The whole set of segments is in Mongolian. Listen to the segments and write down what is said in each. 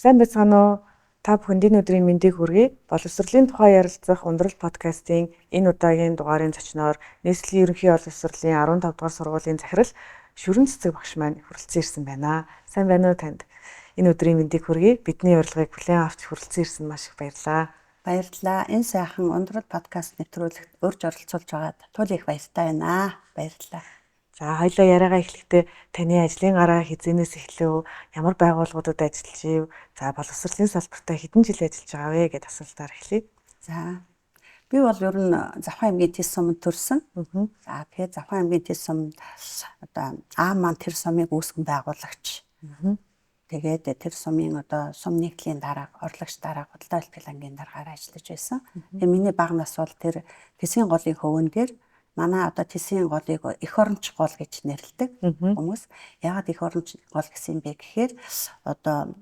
Сайн байцгаана уу? Та бүхэнд энэ өдрийн мэндийг хүргэе. Боловсролын тухай ярилцах Ундрал подкастын энэ удаагийн дугаарын зочноор нийслэлийн ерөнхий боловсролын 15 дугаар сургуулийн захирал Шүрэн Цэцэг багш маань хүрэлцэн ирсэн байна. Сайн байна уу танд? Энэ өдрийн мэндийг хүргэе. Бидний урилгыг хүлээн авч хүрэлцэн ирсэн маш их баярлалаа. Баярлалаа. Энэ сайхан Ундрал подкаст нэвтрүүлэгт урьж оролцуулж байгаад тул их баяртай байна. Баярлалаа. За хоёлаа яриагаа эхлэхдээ таны ажлын гараа хизэнээс эхлэв? Ямар байгууллагуудад ажиллаж ив? За боловсролын салбартаа хэдэн жил ажиллаж байгаа вэ гэдээ асуултаар эхлэе. За би бол ер нь Завхан аймгийн Тэс суманд төрсөн. За тэгэхээр Завхан аймгийн Тэс суманд одоо маань тэр сумыг үүсгэн байгуулагч. Тэгээд тэр сумын одоо сум нийтлийн дарга, орлогч дарга, худалдаа бэлтгэл ангийн даргаар ажиллаж байсан. Тэгээд миний бага нас бол тэр Тэсийн голын хөвөн дээр манай одоо Тэсийн голыг эх оронч гол гэж нэрлэдэг хүмүүс. Яагаад эх оронч гол гэсэн бэ гэхээр одоо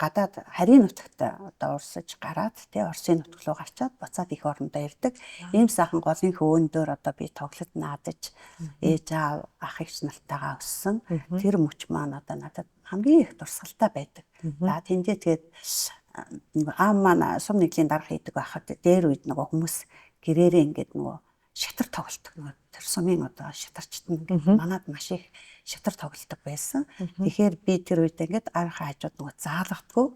гадаад харийн нутагт одоо урсаж гараад тий Оросын нутаг руу гарчаад буцаад эх орондоо ирдэг. Ийм сайхан голын хөвөн дээр одоо би тоглоод наадаж ээж аав ах эгч нартайгаа өссөн. Тэр мөч маань одоо надад хамгийн их дурсгалтай байдаг. За тэндээ тэгээд маань сум нийтлийн дарга хийдэг байхад дээр үед нөгөө хүмүүс гэрээрээ ингээд нөгөө шатар тоглолдог нөгөө тэр сумын одоо шатарчт нь манад маш их шатар тоглолдог байсан. Тэгэхээр би тэр үед ингээд арийнхаа хажууд нөгөө заалгадгүй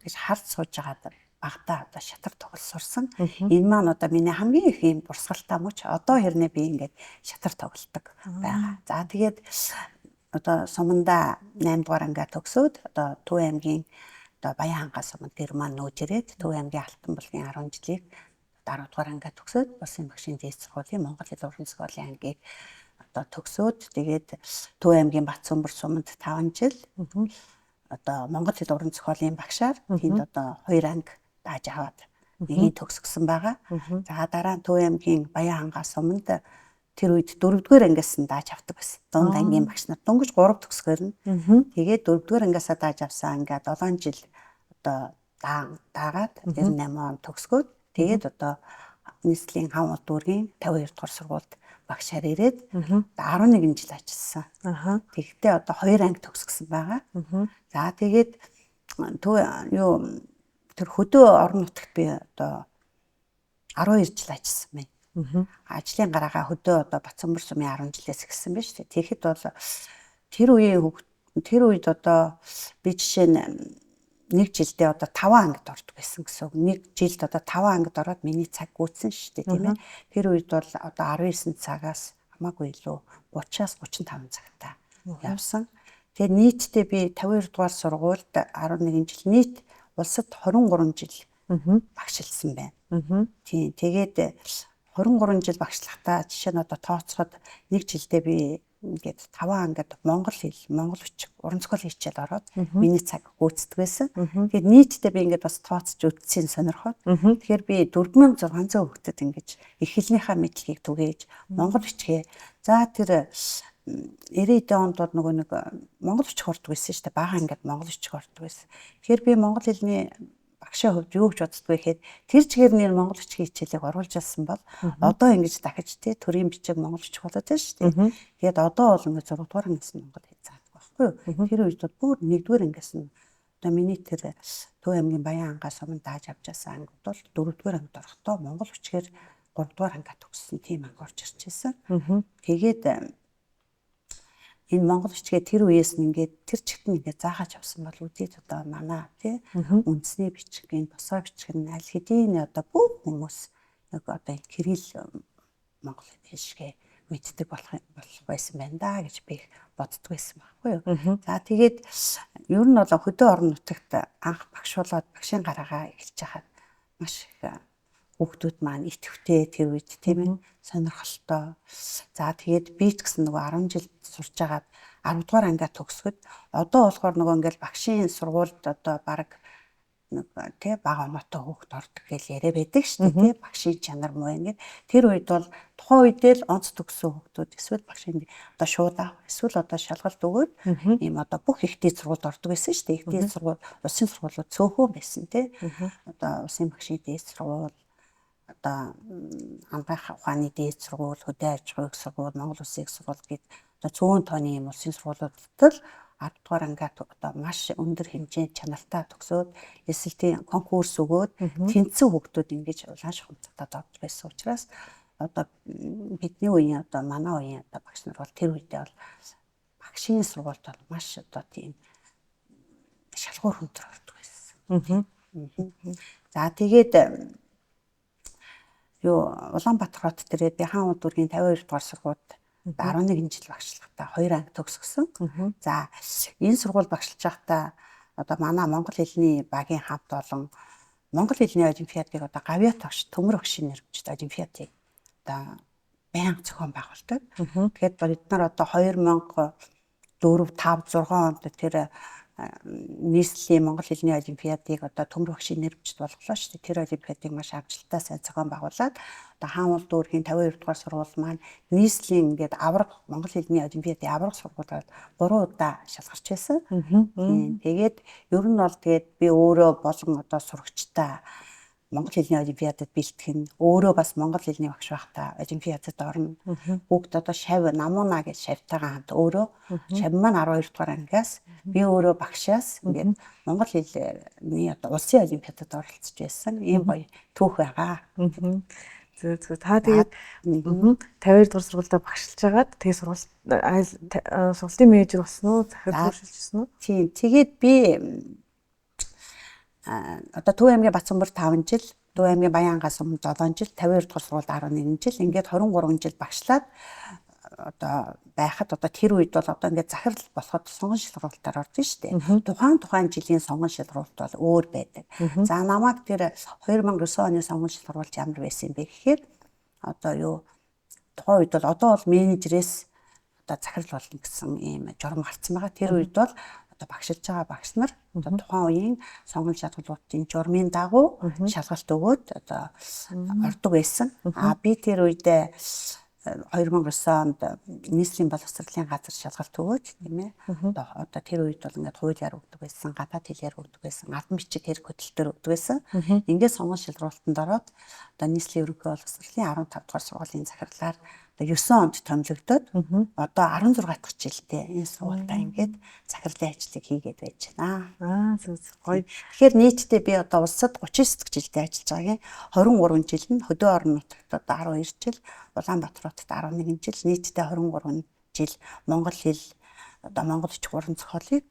гэж хард сууж байгаа багтаа одоо шатар тоглол сурсан. Энэ маань одоо миний хамгийн их юм дурсгалтай мөч одоо хэрнээ би ингээд шатар тоглолдог байгаа. За тэгээд одоо суманда 8 дугаар ангиа төгсөөд одоо Төв аймгийн одоо Баян хангай суманд гэр маань нөөж ирээд Төв аймгийн Алтан булгийн 10 жилийг 10 дугаар ангиа төгсөөд Улсын багшийн дээд сургуулийн Монгол хэл уран зохиолын ангийг одоо төгсөөд тэгээд Төв аймгийн Батцөмбөр суманд 5 жил одоо Монгол хэл уран зохиолын багшаар тэнд одоо 2 анги дааж аваад нэгийг төгсгсөн байгаа. За дараа нь Төв аймгийн Баян хангай суманд тэр үед 4-р ангиас нь дааж авдаг байсан. Дунд ангийн багш нар дөнгөж 3 төгсгөр нь. Тэгээд 4-р ангиасаа дааж авсан ангиа 7 жил одоо даагаад 98 он төгсгөөд тэгээд одоо нийслэлийн хавн дүүргийн 52 дугаар сургуульд багшаар ирээд 11 жил ажилласан. Тэгэхдээ одоо 2 анги төгсгсөн байгаа. За тэгээд тэр хөдөө орон нутагт би одоо 12 жил ажилласан байна. Ажлын гараагаа хөдөө одоо Батцөмбөр сумын 10 жилээс эхэлсэн байна шүү дээ. Тэгэхэд бол тэр үед одоо би жишээ нь нэг жилдээ одоо 5 ангид ордог байсан гэсэн үг. Нэг жилд одоо 5 ангид ороод миний цаг гүйцэн шүү дээ, тийм ээ. Тэр үед бол одоо 19 цагаас хамаагүй илүү 30-аас 35 цагтай явсан. Тэгээд нийтдээ би 52 дугаар сургуульд 11 жил нийт улсад 23 жил багшилсан байна. Тийм. Тэгээд 23 жил багшлахтаа жишээ нь одоо тооцоход нэг жилдээ би ингээд 5 ангид монгол хэл, монгол бичиг, уран зохиол хичээл ороод миний цаг гүйцэтгэв байсан. Тэгээд нийтдээ би ингээд бас тооцож үтсийн сонирхоод тэгэхээр би 4600 хүүхдэд ингэж их хэлнийхээ мэдлэгийг түгээж монгол бичгээ. За тэр 90-ад онд бол нөгөө нэг монгол бичих ордог байсан шүү дээ. Бага ангид монгол бичих ордог байсан. Тэгэхээр би монгол хэлний багшаа хувьд юу гэж боддгоо гэхэд тэр чигээр нэр монгол бичгийн хичээлийг оруулж авсан бол одоо ингэж дахиж тий төрийн бичиг монгол бичих болоод байна шүү дээ. Тэгээд одоо бол ингэ 6 дугаар ангиас монгол хэл заадаг байхгүй юу? Тэр үед бол бүр 1-р ангиас нь одоо миний тэр Төв аймгийн Баян хангай суманд дааж авч байсан ангид бол 4-р ангид орохдоо монгол бичгээр 3-р ангиа төгссөн тийм анги орж ирж байсан. Тэгээд энэ монгол бичгээ тэр үеэс нь ингээд тэр чигт нь ингээд заахаж авсан бол үдээд одоо манай тий үндэсний бичиг энэ босоо бичиг нь аль хэдийн одоо бүх хүмүүс яг одоо кирилл монгол хэлшгээ мэддэг болох байсан байна да гэж би боддог байсан байхгүй юу. За тэгээд ер нь бол хөдөө орон нутагт анх багшуулаад багшийн гараагаа эхэлж хахад маш их хүүхдүүд маань итгэвтэй тэр үед тийм ээ сонирхолтой. За тэгээд би ч гэсэн нөгөө 10 жил сурч агаад 10 дугаар ангиа төгсгöd одоо болохоор нөгөө ингээл багшийн сургуульд одоо баг нэг тий бага оноотой хүүхд ордог гэж яриа байдаг шүү дээ тий багшийн чанар муу ингээд тэр үед бол тухайн үедээ л онц төгссөн хүүхдүүд эсвэл багшийн одоо шууд эсвэл одоо шалгалт өгөөд ийм одоо бүх их дээд сургуульд ордог байсан шүү дээ. Их дээд сургууль улсын сургуулиуд цөөхөн байсан тий одоо улсын багшийн дээд сургууль одоо хамгаах ухааны дээд сургууль, хөдөө аж ахуйн сургууль, Монгол Улсын их сургууль гээд одоо цөөн тооны юм улсын сургуулиудад л 10 дугаар ангиад одоо маш өндөр хэмжээнд чанартай төгсөөд эсэлтийн конкурс өгөөд тэнцсэн хүүхдүүд ингэж улаан шухамцагтаа дорж байсан учраас одоо бидний үеийн одоо манай үеийн одоо багш нар бол тэр үедээ бол багшийн сургуульд бол маш одоо тийм шалгуур хүндрэл ордог байсан. За тэгээд Улаанбаатар хот дээрээ би хаан дүүргийн 52 дугаар сургуульд 11 жил багшлахтаа 2 анги төгсгсөн. За энэ сургууль багшилж байхдаа одоо манай монгол хэлний багийн хамт олон монгол хэлний олимпиадыг одоо гавьяа тогш төмөр багшийн нэрвчтэй олимпиадыг одоо байнга зохион байгуулдаг. Тэгэхээр бид нар одоо 2004, 5, 6 онд тэр нийслэлийн монгол хэлний олимпиадыг одоо төмөр багшийн нэрвчт болголоо шүү дээ. Тэр олимпиадыг маш амжилттай сайн зохион байгуулад одоо хаан дүүргийн 52 дугаар сургууль маань нийслэлийн ингээд авраг монгол хэлний олимпиадын авраг сургуулиуд 3 удаа шалгарч байсан. Тэгээд ер нь бол тэгээд би өөрөө болон одоо сурагчтай монгол хэлний олимпиадад бэлтгэн өөрөө бас монгол хэлний багш байхдаа олимпиадад орно. Бүгд одоо шав намууна гэж шавтайгаа хамт өөрөө шав маань 12 дугаар ангиас би өөрөө багшаас ингээд монгол хэлний одоо улсын олимпиадад оролцож байсан. Ийм гоё түүх байгаа. Зөв. Та тэгээд 52 дугаар сургуультай багшилж байгаад тэгээд сургуулийн менежер болсон уу? Захирал хөшөлжсөн үү? Тийм. Тэгээд би одоо Төв аймгийн Бацанбөр 5 жил, Төв аймгийн Баянгаас өмнө 7 жил, 52 дугаар сургуульд 11 жил, ингээд 23 жил багшлаад одоо байхад одоо тэр үед бол одоо ингээд захирал болоход сонгон шалгуулалтаар ордог шүү дээ. Тухайн жилийн сонгон шалгуулалт бол өөр байдаг. За намайг тэр 2009 оны сонгон шалгуулалт ямар байсан бэ гэхээр одоо тухайн үед бол одоо бол менежерээс одоо захирал болно гэсэн ийм журам гарцсан байгаа. Тэр үед бол одоо багшилж байгаа багш нар одоо тухайн үеийн сонгон шалгуулалтын журмын дагуу шалгалт өгөөд одоо ордог байсан. Би тэр үедээ 2009 онд нийслэлийн боловсролын газар шалгалт өгөөд тийм ээ. Одоо тэр үед бол ингээд хуулиар өгдөг байсан, гадаад хэлээр өгдөг байсан, албан бичиг хэрэг хөтөлбөр өгдөг байсан. Ингээд сонгон шалгуулалтанд ороод одоо нийслэлийн ерөнхий боловсролын 15 дугаар сургуулийн захирлаар одоо 9 онд томилогдоод одоо 16 дахь жилдээ энэ сургуультай ингээд захирлын ажлыг хийгээд байж байна. Зөв гоё. Тэгэхээр нийтдээ би одоо улсад 39 дахь жилдээ ажиллаж байгаагийн 23 жил нь хөдөө орон нутагт одоо 12 жил, Улаанбаатар хотод 11 жил, нийтдээ 23 жил монгол хэл одоо монгол хэл гурван зохиолыг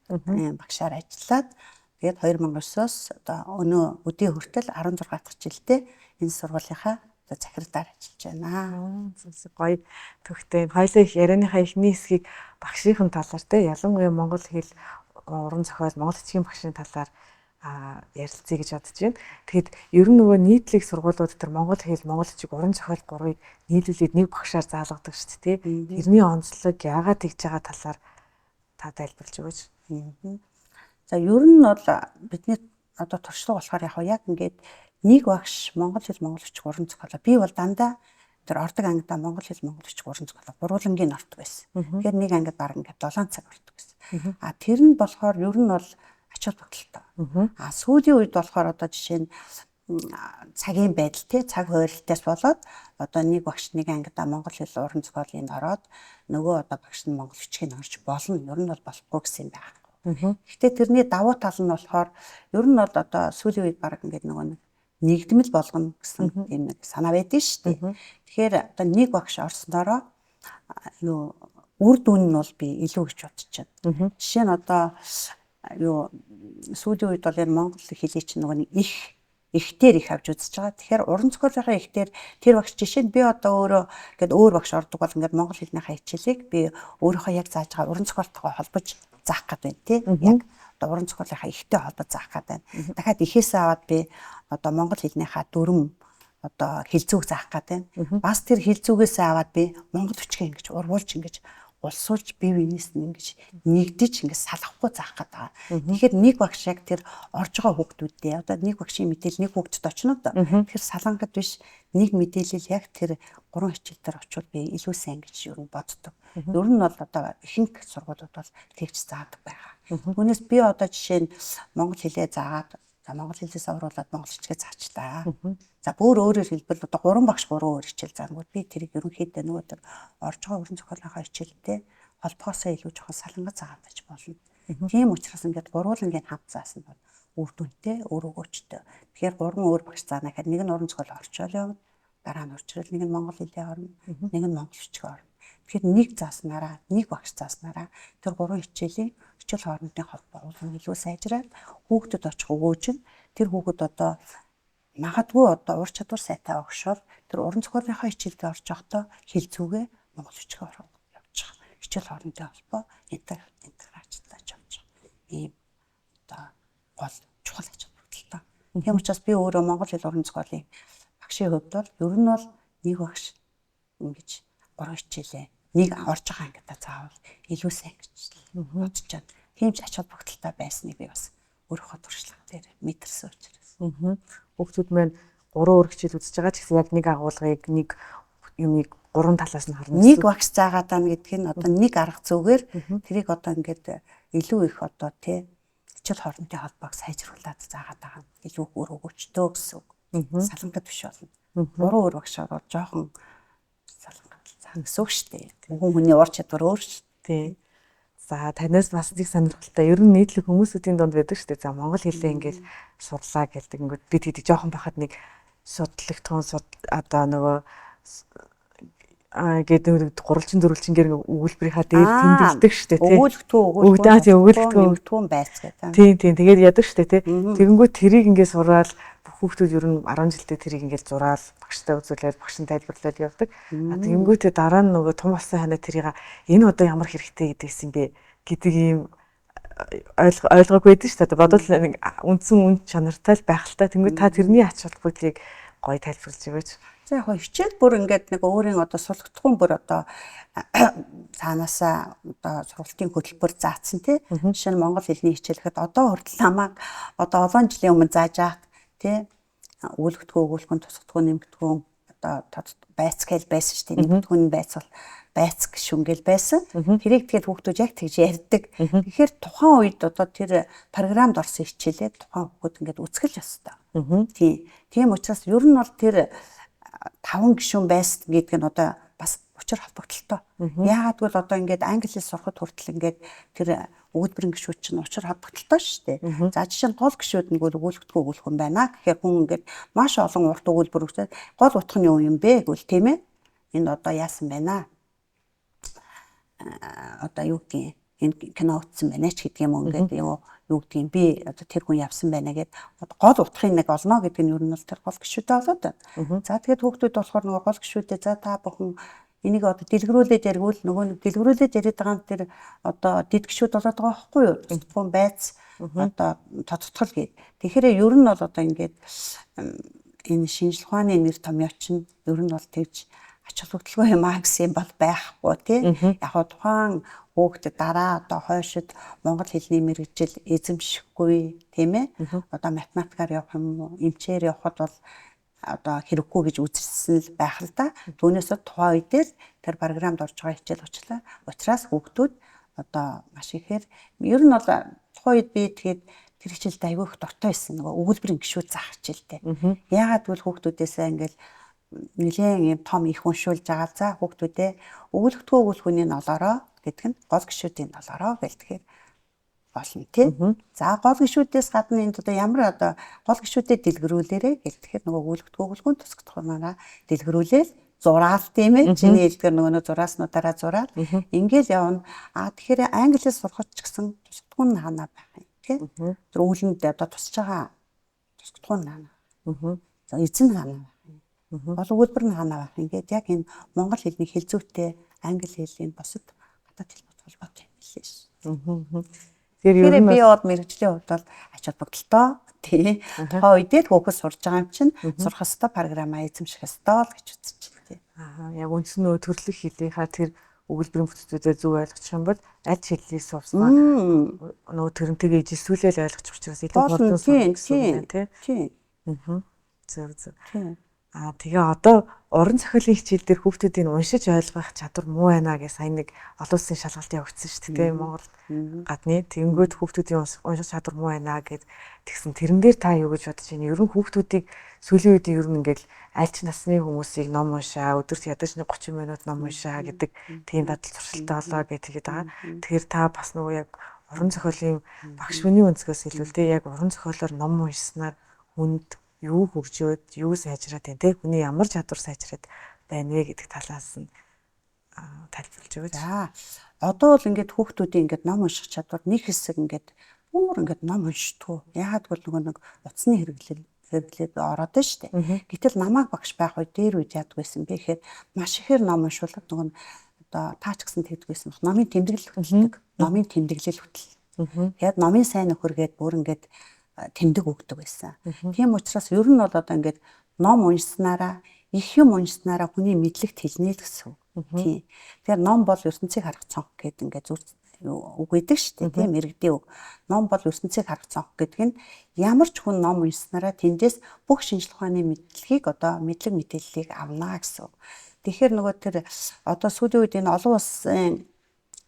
багшаар ажиллаад тэгээд 2009-оос одоо өнөө өдөө хүртэл 16 дахь жилдээ энэ сургуулийнхаа захиралаар ажиллаж байна. Зөв гоё төгтэй. Хоёлаа их ярианыхаа эхний хэсгийг багшийн талаар те ялангуяа монгол хэл уран зохиол монгол бичгийн багшийн талаар ярилцъя гэж бодож байна. Тэгэхэд ер нь нөгөө нийтлэг сургуулиуд дээр монгол хэл, монгол бичиг, уран зохиол гурвыг нийлүүлээд нэг багшаар заалгадаг шүү дээ. Тэрний онцлог яагаад тэгж байгаа талаар та тайлбарлаж өгөөч. За ер нь бол бидний одоо туршлага болохоор яг ингээд нэг багш монгол хэл, монгол бичиг, уран зохиолоо би бол дандаа тэр ордог ангидаа монгол хэл, монгол бичиг, уран зохиолоо гурвангийн ордог байсан. Тэгэхээр нэг ангид баг ингээд 7 цаг ордог байсан. Тэр нь болохоор ер нь бол ач холбогдолтой. Сүүлийн үед болохоор одоо жишээ нь цагийн байдал тий цаг хуурилтаас болоод одоо нэг багш нэг ангидаа монгол хэл, уран зохиолын ороод нөгөө одоо багш нь монгол бичгийг орж болно. Ер нь бол болохгүй гэсэн юм байна. Гэхдээ тэрний давуу тал нь болохоор ер нь бол одоо сүүлийн үед баг ингээд нөгөө нэгдмэл болгоно гэсэн тийм нэг санаа байдсан шүү дээ. Тэгэхээр одоо нэг багш орсноороо үр дүн нь бол би илүү гэж бодож байна. Жишээ нь одоо сүүлийн үед бол энэ монгол хэлийг чинь нөгөө ихтер их авч үзэж байгаа. Тэгэхээр уран зохиолынхаа ихтер тэр багш жишээ нь би одоо өөрөө ингээд өөр багш ордог бол ингээд монгол хэлнийхаа хичээлийг би өөрийнхөө яг зааж байгаа уран зохиолтойгоо холбож заах гэдэг байна тий. Яг одоо уран зохиолынхаа ихтэй холбож заах гэдэг байна. Дахиад ихээсээ аваад би одоо монгол хэлнийхаа дүрм одоо хилцүүг заах гэдэг байна. Бас тэр хилцүүгээс аваад би монгол бичгээ ингэж урвуулж ингэж улсуулж бие биенээс нь ингэж нэгдэж ингэж салахгүй заах гэдэг. Тэгэхээр нэг багш яг тэр орж байгаа хүүхдүүдээ одоо нэг багшийн мэдээлэл нэг хүүхдэд очно да. Тэгэхээр салангад биш нэг мэдээлэл яг тэр гурван хичээл дээр очивол би илүү сайн гэж юу боддог. Ер нь бол одоо ихэнх сургуулиуд бол тэгж заадаг байгаа. Түүнээс би одоо жишээ нь монгол хэлээ заагаад монгол хэлээс оруулаад монгол хичгээ заачлаа. За бүр өөрөөр хэлбэл одоо 3 багш 3 өөр хичээл заангууд би тэрийг ерөнхийдөө нөгөө төр орж байгаа уран зохиолынхаа хичээлдээ холбоосоо илүү жоохон салангаж заагаад байж болно. Тийм учраас ингээд гурвуулангийн хамт заасан бол үр дүнтэй, өөр өгөөчтэй. Тэгэхээр 3 өөр багш заана гэхэд нэг нь уран зохиол орчоол явна, дараа нь урчрал, нэг нь монгол хэлээ орно, нэг нь монгол бичиг орно. Тэгэхээр нэг зааснараа, нэг багш зааснараа тэр 3 хичээлийн хичээл хоорондын холбоо илүү сайжраад хүүхдэд очих өгөөж нь тэр хүүхэд одоо магадгүй одоо ур чадвар сайтай огшоор тэр уран зохиолынхаа хичээлд орж явахдаа хэл зүгээ монгол бичгээр явж байгаа. Хичээл хоорондын холбоо интеграцлаж явж байгаа. Ийм одоо гол чухал ач холбогдолтой. Тийм учраас би өөрөө монгол хэл уран зохиолын багшийн хувьд бол ер нь бол нэг багш ингэж 3 хичээлээ нэг орж байгаа ангидаа заавал илүү сайн гэж бодож байна. Тийм ч ач холбогдолтой байсныг би бас өөрийнхөө туршлага дээр мэдэрсэн учраас. Хүүхдүүд маань 3 өөр хичээл үзэж байгаа ч гэсэн яг нэг агуулгыг нэг юмыг 3 талаас нь харна. Нэг багш заагаад байна гэдг нь одоо нэг арга зүгээр тэрийг одоо ингээд илүү их одоо тий хичээл хоорондын холбоог сайжруулад заагаад байгаа. Илүү өөр өгөөчтэй гэсэн үг. Салангад биш болно. 3 өөр багшаар бол жоохон салангад заах гэсэн үг шүү дээ. Хүний ур чадвар өөр шүү дээ. За танаас бас нэг сонирхолтой. Ер нь нийтлэг хүмүүсүүдийн донд байдаг шүү дээ. За монгол хэлээ ингээд сурлаа гэдэг. Ингээд бид хэд жоохон бахад нэг судлагдсан одоо нөгөө гэдэг гурвалжин дөрвөлжин гэр өгүүлбэрийнхаа дээр тэмдэглэдэг шүү дээ тий. Өгүүлбэртүүн байц гэдэг. Тийм тэгээд ядаг шүү дээ тий. Тэгэнгүүт тэрийг ингээд сураал хүүхдүүд ер нь 10 жилдээ тэрийг ингээд зураал багштай үзүүлээд багш нь тайлбарлаад явдаг. Тэгэнгүүтээ дараа нь нөгөө том болсон ханаа тэрийг энэ одоо ямар хэрэгтэй гэдгийгсэн бэ гэдэг ийм ойлгоогүй байдаг шүү дээ. Бодвол нэг үндсэн үн чанартай л байх л та. Тэнгүүд та тэрний ач холбогдлыг гоё тайлбарлаж өгөөч. За яг хичээл бүр ингээд нэг өөрийн одоо сулгдахгүй бүр одоо цаанаасаа одоо сургалтын хөтөлбөр заасан тий. Жишээ нь монгол хэлний хичээлэхэд одоо хүртэл намайг одоо олон жилийн өмнө зааж аах тий. Өгүүлбэртгөө өгүүлбэн тусгадгүй нэмэгдэхгүй одоо байц гээл байсан шүү дээ. Нэмэгдэхгүй байц бол байц гişүнгэл байсан. Тэрийг тэгээд хүүхдүүд яг тэгж ярьдаг. Тэгэхээр тухайн үед одоо тэр програмд орсон хичээлээ тухайн хүүхд ингээд үзгэлж өстой. Тийм учраас ер нь бол тэр 5 гишүүн байсан гэдэг нь одоо бас учир холбогдолтой. Яагаад гэвэл одоо ингээд англи хэл сурахад хүртэл ингээд тэр өгүүлбэрийн гишүүд чинь учир холбогдолтой шүү дээ. За жишээ нь гол гишүүд нэг өгүүлбэртгүй өгүүлэх юм байна. Тэгэхээр хүн ингээд маш олон урт өгүүлбэр өгчөөд гол утга нь юу юм бэ гэвэл тийм ээ. Энэ одоо яасан байна. Одоо юу гэдгийг энэ кино утсан байна ч гэдэг юм ингээд юу гэдгийг би одоо тэр хүн явсан байна гэд гол утгыг нэг олно гэдэг нь ер нь бол тэр гол гишүүдэд болоод байна. За тэгээд хүүхдүүд болохоор нөгөө гол гишүүдэд за та бүхэн энийг одоо дэлгэрүүлээд яригвал нөгөө нэг дэлгэрүүлээд яриад байгаа нь тэр одоо дэд гишүүд болоод байгаа байхгүй юу? Тусдаггүй байц одоо тодтгол гээд. Тэгэхээр ер нь бол одоо ингээд энэ шинжлэх ухааны нэр томьёо чинь ер нь бол тэгж ач холбогдолгүй юм аа гэсэн бол байхгүй тий. Яг хоо тухайн хүүхдэд дараа одоо хойшид монгол хэлний мэргэжил эзэмшихгүй тийм ээ. Одоо математикаар явах юм уу, эмчээр явхад бол одоо хэрэггүй гэж үзсэн л байх л да. Түүнээс тухайн үедээ тэр програмд орж байгаа хичээл учраас хүүхдүүд одоо маш ихээр ер нь бол тухайн үед би тэгээд тэр хичээлд аягүй их дуртай байсан. Нөгөө өгүүлбэрийн гишүүд заах хичээлтэй. Яагаад гэвэл хүүхдүүдээсээ ингээл нэлээд юм том их уншуулж байгаа. За хүүхдүүдээ өгүүлбэртгүй өгүүлбэрийн олоороо гэдэг нь гол гишүүдийн олоороо гэлтгэхээр болно тий. За гол гишүүдээс гадна энд одоо ямар одоо гол гишүүдэд дэлгэрүүлээрэ гэлтгэхээр нөгөө өгүүлбэртгүй өгүүлбэрийн тусгадхуунаараа дэлгэрүүлээл зураал тийм ээ. Чиний хэлдгээр нөгөө зурааснуудаараа зураал. Ингээл явна. Тэгэхээр англиас сурахч гэсэн тусгадхуун хаана байх юм тий. Тэр үүлэнд одоо тусч байгаа тусгадхуун хаана. За эзэн хаана. Гол өгүүлбэр нь хаана байх. Ингээд яг энэ монгол хэлний хэлзүүтэй англи хэлний босод гадаад хэлбэрт холбоотой юм билээ. Тэгэхээр би бод мэргэжлийн хувьд бол ач холбогдолтой тий. Тухайн үедээ хүүхэд сурж байгаа юм чинь сурах ёстой програмаа эзэмших ёстой л гэж үзэж байна. Яг үндсэн нөө төрлөх хэлийнхаа тэр өгүүлбэрийн бүтцүүдээ зөв ойлгочих юм бол аль хэллийг сурснаа нөө тэрнтэйгээ ижилсүүлэл ойлгочих учраас илүү болон сурах гэсэн тий. Зөв. Тэгээ одоо уран зохиолын хичээл дээр хүүхдүүдийн уншиж ойлгох чадвар муу байна гэж сайн нэг олон улсын шалгалт явагдсан шүү дээ Монгол гадны. Тэнгүүд хүүхдүүдийн унших чадвар муу байна гэд тэгсэн. Тэрэн дээр та юу гэж бодож байна? Ер нь хүүхдүүдийг сүүлийн үед ер нь ингээл аль ч насны хүмүүсийг ном уншаа, өдөрт ядаж нэг 30 минут ном уншаа гэдэг тийм дадал туршилтаа олоо гэж тэгээд байгаа. Тэгэхээр та бас нөгөө яг уран зохиолын багш хүний өнцгөөс илүү те яг уран зохиолоор ном уншсанаар хүнд юу хөгжөөд юу сайжраад байна те хүний ямар чадвар сайжраад байна вэ гэдэг талаас нь тайлбарлаж өгөөч. За одоо бол ингээд хүүхдүүдийн ингээд ном унших чадвар нэг хэсэг ингээд бүр ингээд ном уншдгоо. Яагаад гэвэл нөгөө нэг утасны хэрэглээд ороод байна шүү дээ. Гэтэл намайг багш байх үед дээр үед яадаг байсан бэ гэхээр маш ихээр ном уншуулад нөгөө одоо таач гэсэн тэгдэг байсан. Номын тэмдэглэл хөтэлдэг. Номын тэмдэглэл хөтөл. Тэгээд номын сайн нөхөргээд бүр ингээд тэмдэг өгдөг байсан. Тийм учраас ер нь бол одоо ингээд ном уншсанараа их юм уншсанараа хүний мэдлэгт хэлнэ л гэсэн. Тийм. Тэгэхээр ном бол ертөнцийг харах цонх гэдэг ингээд зүр үг гэдэг шүү дээ. Тийм иргэдийн үг. Ном бол ертөнцийг харах цонх гэдэг нь ямар ч хүн ном уншсанараа тэндээс бүх шинжлэх ухааны мэдлэгийг одоо мэдлэг мэдээллийг авна гэсэн. Тэгэхээр нөгөө тэр одоо сүүлийн үед энэ олон улсын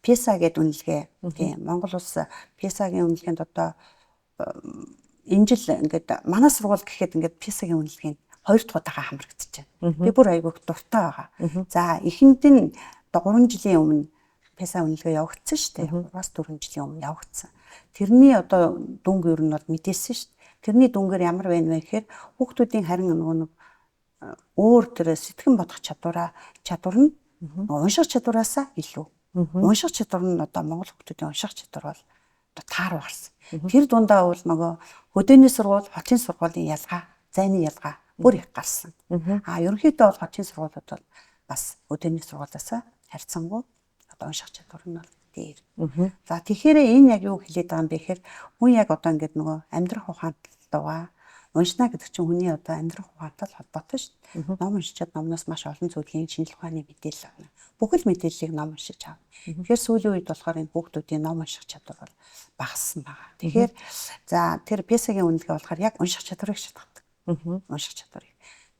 PISA гэдэг үнэлгээ. Тийм. Монгол улс PISA-гийн үнэлгээнд одоо энэ жил ингээд манай сургууль гэхэд ингээд PISA-гийн үнэлгээнд 2 дахь удаага хамрагдчихжээ. Би бүр айгүй дуртай байгаа. За эхэнд нь 3 жилийн өмнө PISA үнэлгээ явагдсан шүү дээ. 3-4 жилийн өмнө явагдсан. Тэрний одоо дүнг ер нь бол мэдээсэн шүү дээ. Тэрний дүнгээр ямар байна вэ гэхээр хүүхдүүдийн харин нөгөө өөр тэр сэтгэн бодох чадвар нь унших чадвараасаа илүү. Унших чадвар нь одоо монгол хүүхдүүдийн унших чадвар бол одоо тааруу гарсан. Тэр дундаа бол нөгөө хөдөөний сургууль, хотын сургуулийн ялгаа, зайны ялгаа бүр их гарсан. Ерөнхийдөө бол хотын сургуулиуд бол бас өдөөний сургуулиасаа харьцангуй одоо унших чадвар нь бол дээр. За тэгэхээр энэ яг юу хэлээд байгаа юм бэ гэхээр хүн яг одоо ингээд нөгөө амьдрах ухаантайгаа уншна гэдэг чинь хүний одоо амьдрах ухаантай холбоотой шүү дээ. Ном уншичаад номноос маш олон зүйлийн шинжлэх ухааны мэдээлэл авна. Бүхэл мэдээллийг ном уншиж авна. Тэгэхээр сүүлийн үед болохоор энэ хүүхдүүдийн ном унших чадвар бол багассан байгаа. Тэгэхээр за тэр PISA-гийн үнэлгээ болохоор яг унших чадварыг шатгадаг. Унших чадварыг.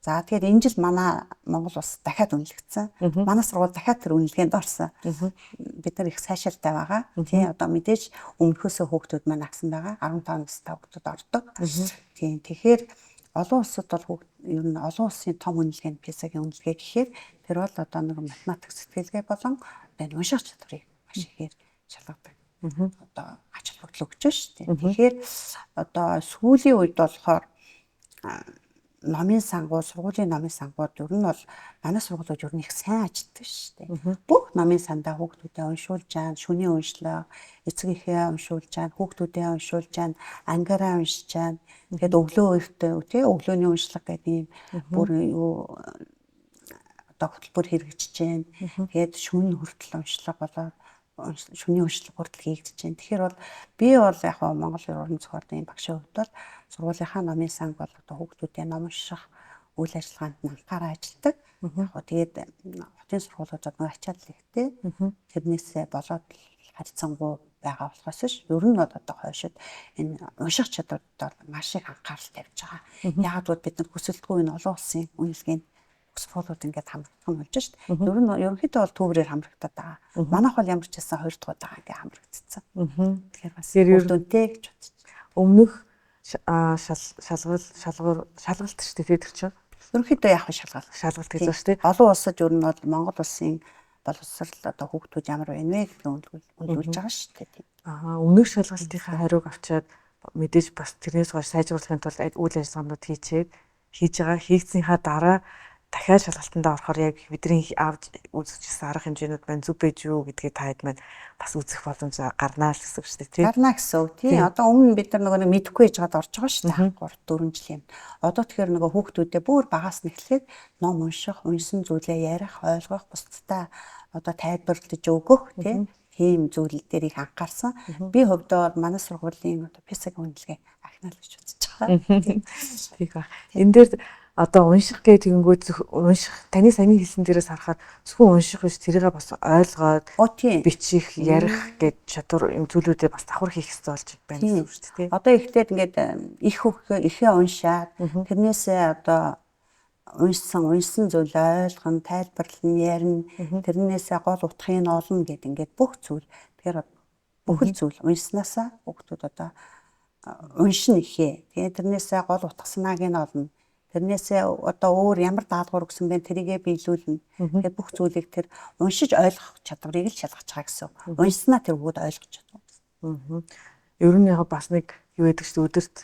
За тэгэхээр энэ жил манай Монгол улс дахиад үнэлэгдсэн. Манай сургууль дахиад тэр үнэлгээнд орсон. Бид нар их сайшаалтай байгаа. Тийм одоо мэдээж өмнөхөөсөө хүүхдүүд маань агсан байгаа. 15 настай хүүхдүүд ордог. Тийм тэгэхээр олон улсад бол ер нь олон улсын том үнэлгээнд PISA-гийн үнэлгээ гэхээр тэр бол одоо нэг математик сэтгэлгээ болон энэ унших чадварыг маш ихээр шалгадаг. Одоо ач холбогдол өгч шүү дээ. Тэгэхээр одоо сүүлийн үед болохоор номын сангууд, сургуулийн номын сангууд ер нь бол манай сургуулиуд ер нь их сайн ажилладаг шүү дээ. Бүх номын сандаа хүүхдүүдэд уншуулж жаан, шүний уншлаа, эцэг эхээ уншуулж жаан, хүүхдүүдэд уншуулж жаан, ангаараа уншиж жаан. Тэгээд өглөө үертэй тий өглөөний уншлага гэдэг юм бүр юу одоо хөтөлбөр хэрэгжиж जैन. Тэгээд шүн хүртэл уншлага болоод шүний уншлага хүртэл хийгдэж जैन. Тэгэхээр бол би бол яг Монгол уран зохиолын багшийн хувьд бол сургуулийнхаа номын санг бол одоо хүүхдүүдийн ном унших үйл ажиллагаанд анхаарал ажилладаг. Яг тэгээд хотын сургуулиудад нэг ачаал ихтэй тэрнээсээ болоод харьцангуй байгаа болохоос ш ер нь бол одоо хойшид энэ унших чадварт маш их анхаарал тавьж байгаа. Яг л бид нар хүсэлтгүй энэ олон улсын үнэлгээнд сургуулиуд ингээд хамрагдах нь болж ш. Ер нь ерөнхийдөө бол түүрээр хамрагдаад байгаа. Манайх бол ямар ч байсан 2 дахь удаа ингээд хамрагдсан. Тэгэхээр бас өрдөнтэй гэж бодчих. Өмнөх шалгалт шүү дээ тэр чинь. Ерөнхийдөө яг шалгалт гэж байна шүү дээ. Олон улсад ер нь бол Монгол улсын боловсрал одоо хүүхдүүд ямар байна вэ гэдэг үнэлж байгаа шүү дээ. Өмнөх шалгалтынхаа хариуг авчаад мэдээж бас тэрнээс гоо сайжруулахын тулд үйл ажиллагаанууд хийж байгаа. Хийгдсэнийхаа дараа дахиад шалгалтанд орохоор яг бидний авч үзчихсэн арга хэмжээнүүд маань зүг байж юу гэдгийг таад маань бас үзэх боломж гарнаа л гэсэн үг шүү дээ тий. Гарнаа гэсэн үг тий. Одоо өмнө бид нар нөгөө мэдэхгүй яжгаад орж байгаа шүү дээ. 3-4 жилийн. Одоо тэгэхээр нөгөө хүүхдүүдэд бүр багаас нь эхлээд ном унших, уншсан зүйлээ ярих, ойлгох, бусдтай одоо тайлбарлаж өгөх тий. Тийм зүйл дээр их анхаарсан. Би хувьдаа манай сургуулийн одоо PISA-гийн үнэлгээ ахнаа л гэж үзэж байгаа. Тийх ба. Энэ дээр одоо унших гэдэг тэгэнгүүт унших таны саяны хэлсэн дээрээс харахад зөвхөн унших биш тэрийгээ бас ойлгоод бичих ярих гэж чадвар юм зүйлүүдээ бас давхар хийх хэрэгтэй болж байна гэсэн үг шүү дээ. Одоо ихтэй ингээд ихээ уншаад тэрнээсээ одоо уншсан зүйл ойлгоно, тайлбарлана, ярина, тэрнээсээ гол утгыг нь олно гэдэг ингээд бүх зүйл. Тэгэхээр бүхэл зүйл уншснаасаа хүүхдүүд одоо уншин ихээ. Тэгээ тэрнээсээ гол утга санааг нь олно. Тэрнээсээ одоо өөр ямар даалгавар өгсөн бэ тэрийгэ биелүүлнэ. Тэгэхээр бүх зүйлийг тэр уншиж ойлгох чадварыг л шалгаж байгаа гэсэн. Уншснаа тэр бүгд ойлгож чадна. Ер нь яг бас нэг юу гэдэг чинь өдөрт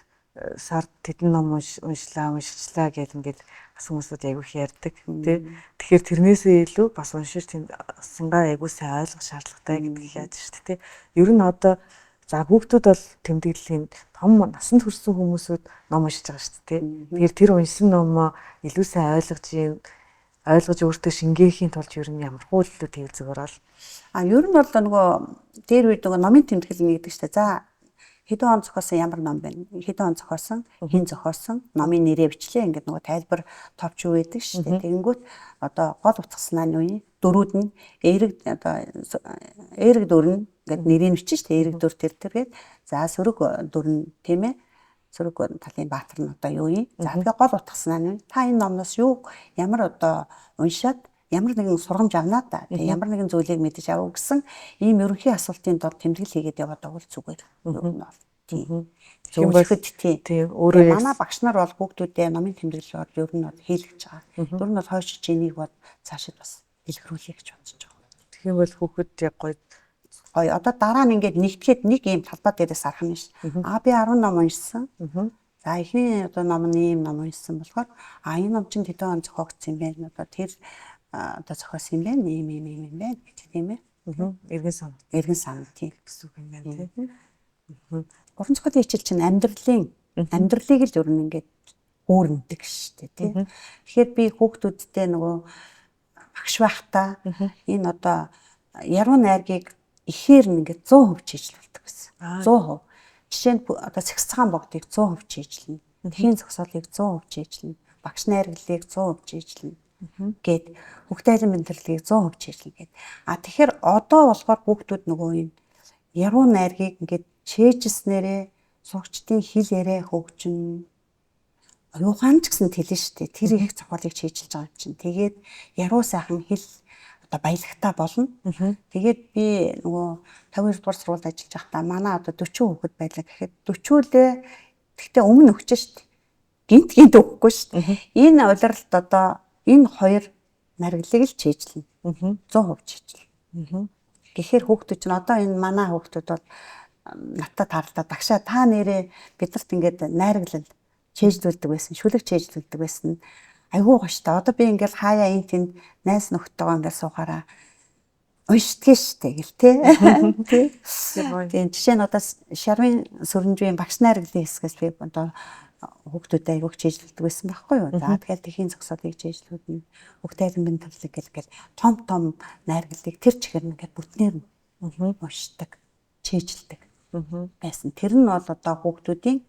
сард тэдэн ном уншчлаа гэдэг ингээд бас хүмүүсүүд айгүй их ярьдаг тий. Тэгэхээр тэрнээсээ илүү бас уншиж тэнд сунгаа айгүй сайн ойлгох шаардлагатай гэдгийг яаж шүү дээ тий. Ер нь одоо за хүүхдүүд бол тэмдэглэлийн том насанд хүрсэн хүмүүсүүд ном уншиж байгаа шүү дээ тий. Тэгэхээр тэр уншсан номоо илүү сайн ойлгож өөртөө шингээхийн тулд ер нь ямар хуулиуд тэгвэл зүгээр бол ер нь бол нөгөө дээр үед нөгөө номын тэмдэглэл гэдэг чинь за хэдэн он зохиосон ямар ном байна? Хэдэн он зохиосон? Хэн зохиосон? Номын нэрээ бичлээ ингээд нөгөө тайлбар товч юу байдаг шүү дээ. Тэгэнгүүт одоо гол утгаснаа нь юу? Дөрүүд нь эерэг дүр нь ингээд нэрийг бичсэн шүү дээ. Эерэг дүр тэргээд за сөрөг дүр нь тийм ээ. Сөрөг талын баатар нь одоо юу юм? За тэгээ гол утгаснаа нь та энэ номноос юу ямар одоо уншаад ямар нэгэн сургамж авнаа та. Тэгээ ямар нэгэн зүйлийг мэдэж авах гэсэн ийм ерөнхий асуултын дор тэмдэглэл хийгээд яваад байгаа бол зүгээр. Тийм. Зөвлөхөд тийм. Өөрөө манай багш нар бол хүүхдүүдээ номын тэмдэглэл бол ер нь хийлгэж байгаа. Ер нь бол хойш чинийг бол цаашид бас дэлгэрүүлэе гэж бодож байгаа. Тийм бол хүүхэд яг гоё. Одоо дараа нь ингээд нэгтгэхэд нэг ийм талбай дээрээс арах юм шүү. Би 10 ном уншсан. За эхний одоо ном нь ийм ном уншсан болохоор энэ ном чинь хэдэн он зохиогдсон юм бэ? Одоо тэр одоо зохиосон юм байна. Ийм юм байна гэж тийм ээ. Эргэн сан тийм гэсэн үг юм байна тийм. Уран зохиолын хичээл чинь амьдралыг л ер нь ингээд өөрнөдөг шүү дээ тийм. Тэгэхээр би хүүхдүүдтэй нөгөө багш байхдаа энэ одоо яруу найргийг ихээр ингээд 100% чийжлүүлдэг гэсэн. 100%. Жишээ нь одоо сэгс цагаан богдыг 100% чийжлэнэ. Тэхийн зогсоолыг 100% чийжлэнэ. Багш найргалыг 100% чийжлэнэ. Гэт хүүхдийн мэдрэлийг 100% чийжлэнэ гэд. Тэгэхээр одоо болохоор хүүхдүүд нөгөө юм яруу найргийг ингээд чийжснээрээ сурагчдын хэл яриа хөгжин юухан ч гэсэн тэлнэ шүү дээ. Тэр их зохиолыг чийжилж байгаа юм чинь. Тэгээд яруу сайхан хэл одоо баялагтай болно. Тэгээд би нөгөө 52 дугаар сургуульд ажиллаж байхдаа манай одоо 40 хүүхэд байлаа гэхэд 40-өлөө гэхдээ өмнө өгч шүү дээ. Гинт өгөхгүй шүү дээ. Энэ улиралд одоо энэ хоёр наргалыг л чийжлэнэ. 100% чийжлэнэ. Гэхдээ хүүхдүүд чинь одоо энэ манай хүүхдүүд бол надад таарлаа багшаа та нэрээ бидэрт ингээд найргалал чийжлүүлдэг байсан, шүлэг чийжлүүлдэг байсан. Айгуу гооштой. Одоо би ингээл хаяа энэ тэнд найс нөхдөйгөө ингээд суухаараа уншдгийг штэ гэл тээ. Тийм жишээ нь одоо Шарвын Сүрэнжийн багш найргалын хэсгээс би одоо хүүхдүүдэд айгуух чийжлүүлдэг байсан байхгүй юу. За тэгэхээр тэхийн зогсоолыг чийжлүүлнэ. Хүүхдийн мэдрэлийг гэл том найргалыг тэр чигээр нь ингээд бүтнээр нь уншдаг, чийжилдэг байсан. Тэр нь бол одоо хүүхдүүдийн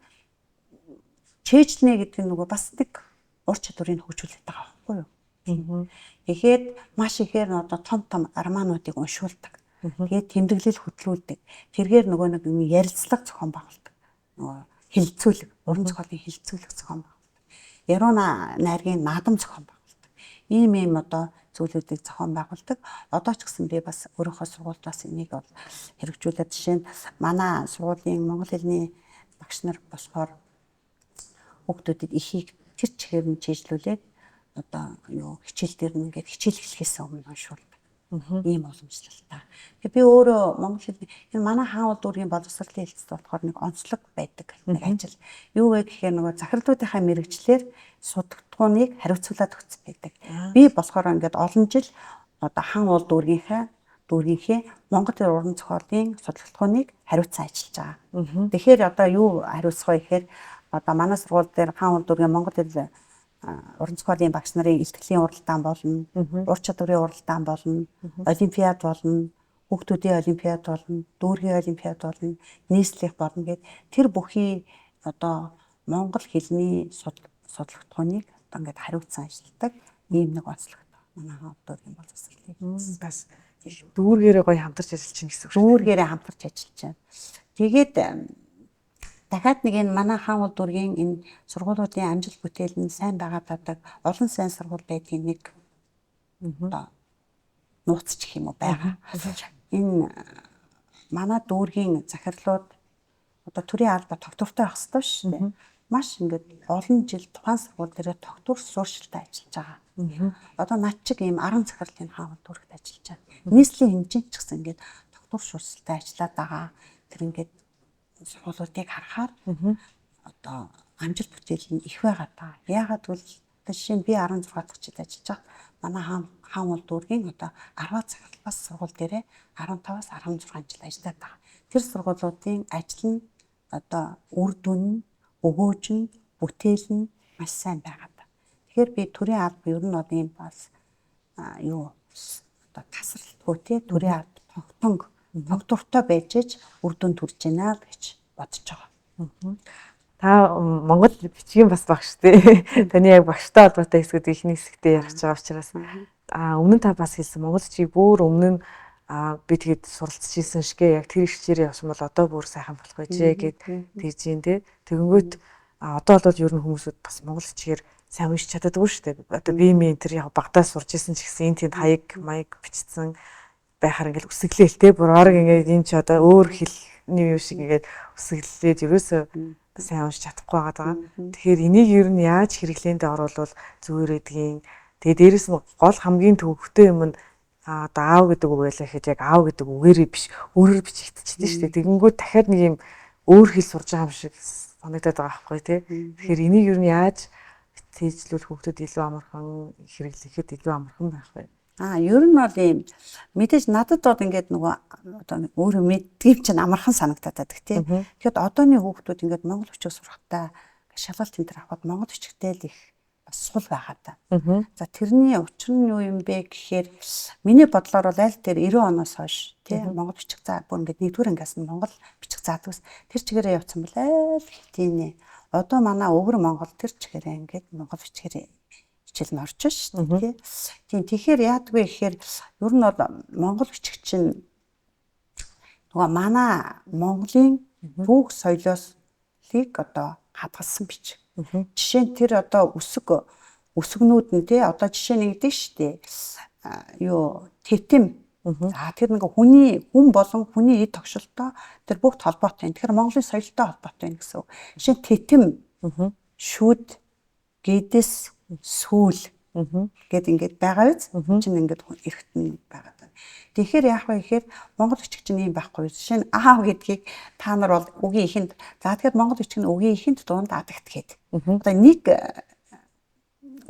чийжлэнэ гэдэг нь нөгөө бас нэг ур чадварыг хөгжүүлээд байгаа байхгүй юу. Тэгэхэд маш ихээр нь одоо том романуудыг уншуулдаг. Тэгээд тэмдэглэл хөтлүүлдэг. Тэргээр нөгөө нэг ярилцлага зохион байгуулдаг. Нөгөө хилцүүлэг, уран зохиолын хилцүүлэг зохион байгуулдаг. Яруу найргийн наадам зохион байгуулдаг. Ийм одоо зүйлүүдийг зохион байгуулдаг. Одоо ч гэсэн би бас өөрийнхөө сургуульд бас энийг бол хэрэгжүүлээд жишээ нь манай сургуулийн монгол хэлний багш нар болохоор хүүхдүүдэд ихийг тэр чигээр нь чийжлүүлээд одоо юу хичээл дээр нь ингээд хичээл эхлэхээс өмнө уншуулдаг. Ийм уламжлалтай. Тэгээ би өөрөө монгол хэлний энэ манай хаан дүүргийн боловсролын хэлцэд болохоор нэг онцлог байдаг нэг ажил. Юу вэ гэхээр нөгөө захирлуудынхаа мэрэгчлэр судалгууныг хариуцуулаад өгсөн байдаг. Би болохоор ингээд олон жил одоо хаан дүүргийнхээ монгол уран зохиолын судалгууныг хариуцсан ажиллаж байгаа. Тэгэхээр одоо юу хариуцах вэ гэхээр одоо манай сургууль дээр хаан дүүргийн монгол хэл уран зохиолын багш нарын илтгэлийн уралдаан болно, ур чадварын уралдаан болно, олимпиад болно, хүүхдүүдийн олимпиад болно, дүүргийн олимпиад болно, нийслэх болно гэд тэр бүхий одоо монгол хэлний судалгууныг одоо ингээд хариуцсан ажилладаг ийм нэг онцлогтой. Манай хаан дүүргийн боловсролын бас дүүргээрээ гоё хамтарч ажиллаж чинь гэсэн үг. Дүүргээрээ хамтарч ажиллаж байна. Тэгээд дахиад нэг энэ манай хаан дүүргийн энэ сургуулиудын амжилт бүтээл нь сайн байгаад олон сайн сургууль байдгийн нэг одоо нууц гэх юм уу байгаа. Энэ манай дүүргийн захирлууд одоо төрийн алба тогтвортой байх ёстой шүү дээ. Маш ингээд олон жил тухайн сургууль дээр тогтвор суурьшилтай ажиллаж байгаа. Одоо над чиг ийм 10 захирлын хаан дүүрэгт ажиллаж байгаа. Нийслэлийн хэмжээнд ч гэсэн ингээд тогтвор суурьшилтай ажиллаад байгаа. тэр ингээд сургуулиудыг харахаар одоо амжилт бүтээл нь их байгаа та. Яагаад гэвэл жишээ нь би 16 дахь жил ажиллаж байгаа. Манай хаан бол дүүргийн одоо 10 цагаас сургууль дээрээ 15-аас 16 жил ажиллаад байгаа. Тэр сургуулиудын ажил нь одоо үр дүн нь, өгөөж нь, бүтээл нь маш сайн байгаа та. Тэгэхээр би төрийн алба ер нь бол ийм бас одоо тасралтгүй тий төрийн алба тогтвортой байж үр дүн төрж байна гэж бодож байгаа. Та Монгол бичгийн бас багш тий. Таны яг багштай холбоотой хэсгүүд ихний хэсэгтээ ярих байгаа учраас өмнө нь та бас хэлсэн Монгол бичгийг бүр өмнө нь би тэгээд суралцж ирсэн шигээ яг тэр хичээрээ явсан бол одоо бүр сайхан болох байжээ гэд тэгж юм тий. Тэгэнгүүт одоо бол ер нь хүмүүсүүд бас монгол бичгээр сайн уншиж чаддаггүй шүү дээ. Одоо би энэ тэр яг багтаа сурж исэн ч гэсэн энэ тэнд хаяг маяг бичсэн байхаар ингээл үсэглээл тий. Бүр орог ингээд энэ ч одоо өөр хэлний юм шиг ингээд үсэглээд ерөөсөө сайн уншиж чадахгүй байгаа. Тэгэхээр энийг ер нь яаж хэрэглээндээ оруулвал зүгээр гэдгийг тэгээ дээрэс нь гол хамгийн төвөгтэй юм нь одоо аав гэдэг үг байлаа гэхэд яг аав гэдэг үгээрээ биш өөрөөр бичигдчихсэн шүү дээ. Тэгэнгүүт дахиад нэг юм өөр хэл сурж байгаа юм шиг санагдаад байгаа байхгүй тий. Тэгэхээр энийг ер нь яаж цээжлүүл хүүхдэд илүү амархан хэрэглэхэд илүү амархан байх вэ? Ер нь бол ийм мэдээж надад бол ингээд нөгөө одоо өөрөө мэдгийм чинь амархан санагдаад байдаг тий. Тэгэхэд одооны хүүхдүүд ингээд монгол бичиг сурахтаа шалгалт энэ төр авахд монгол бичигтэй л их бас сул байгаа та. За тэрний учир нь юу юм бэ гэхээр миний бодлоор бол аль тэр 90 оноос хойш тий монгол бичиг заа бүр ингээд нэгдүгээр ангиас нь монгол бичиг заадагс тэр чигээрээ явцсан бол аль тийм одоо манай өвөр монгол тэр чигээрээ ингээд монгол бичгээр хичээл нь орж шүү дээ тий. Тэгэхээр яадгүй гэхээр ер нь бол монгол бичиг чинь нөгөө манай Монголын бүх соёлослыг одоо хадгалсан бичиг. Жишээ нь тэр одоо өсгнүүд нь тий одоо жишээ нь гэдэг шүү дээ. Тэтэм. За тэр нэг хүн болон хүний эд тогшолтой тэр бүгд холбоотой. Тэгэхээр Монголын соёлтой холбоотой юм гэсэн үг. Жишээ нь тэтэм, шүд, гэдэс, сүүл гэд ингээд байгаа биз? Чинь ингээд эргэтэн байгаа. Тэгэхээр яах вэ гэхээр монгол бичиг чинь ийм байхгүй. Жишээ нь аав гэдгийг та нар бол үгийн ихэнд за тэгэхээр монгол бичиг нь үгийн ихэнд дунд адагт гээд. Одоо нэг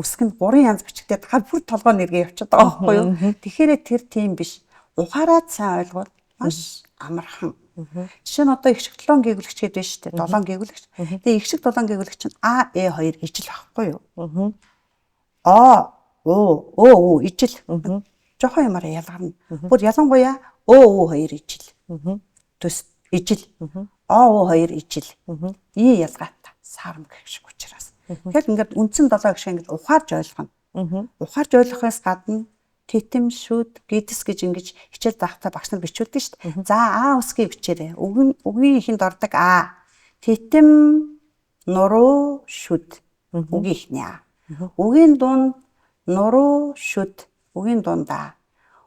үсгэнд 3 янз бичигтэй дахиад бүр толгой нэргээ явчихад байгаа байхгүй юу? Тэгэхээр тэр тийм биш. Ухаарад сайн ойлгоод маш амархан. Жишээ нь одоо их шиг 7 гээгүлэгч гэдэг байна шүү дээ. 7 гээгүлэгч. Тэгээ их шиг 7 гээгүлэгч чинь А, Э 2 ижил байхгүй юу? О ижил. Жохон юмараа ялгарна. Бүр ялангуяа О 2 ижил. Төс ижил. О 2 ижил. И ялгаатай сарам гэх шиг учраас. Тэгэхээр ингээд үндсэн 7 гэх шиг ингээд ухаарж ойлгоно. Ухаарж ойлгохоос гадна тэтэм шүд гэдэс гэж ингэж хичээл заахтаа багш нар бичүүлдэг шүү дээ. За А үсгийг бичээрэй. Үгийн ихэнд ордог А. Тэтэм нуруу шүд. Үгийн ихний А. Үгийн дунд нуруу шүд. Үгийн дундаа.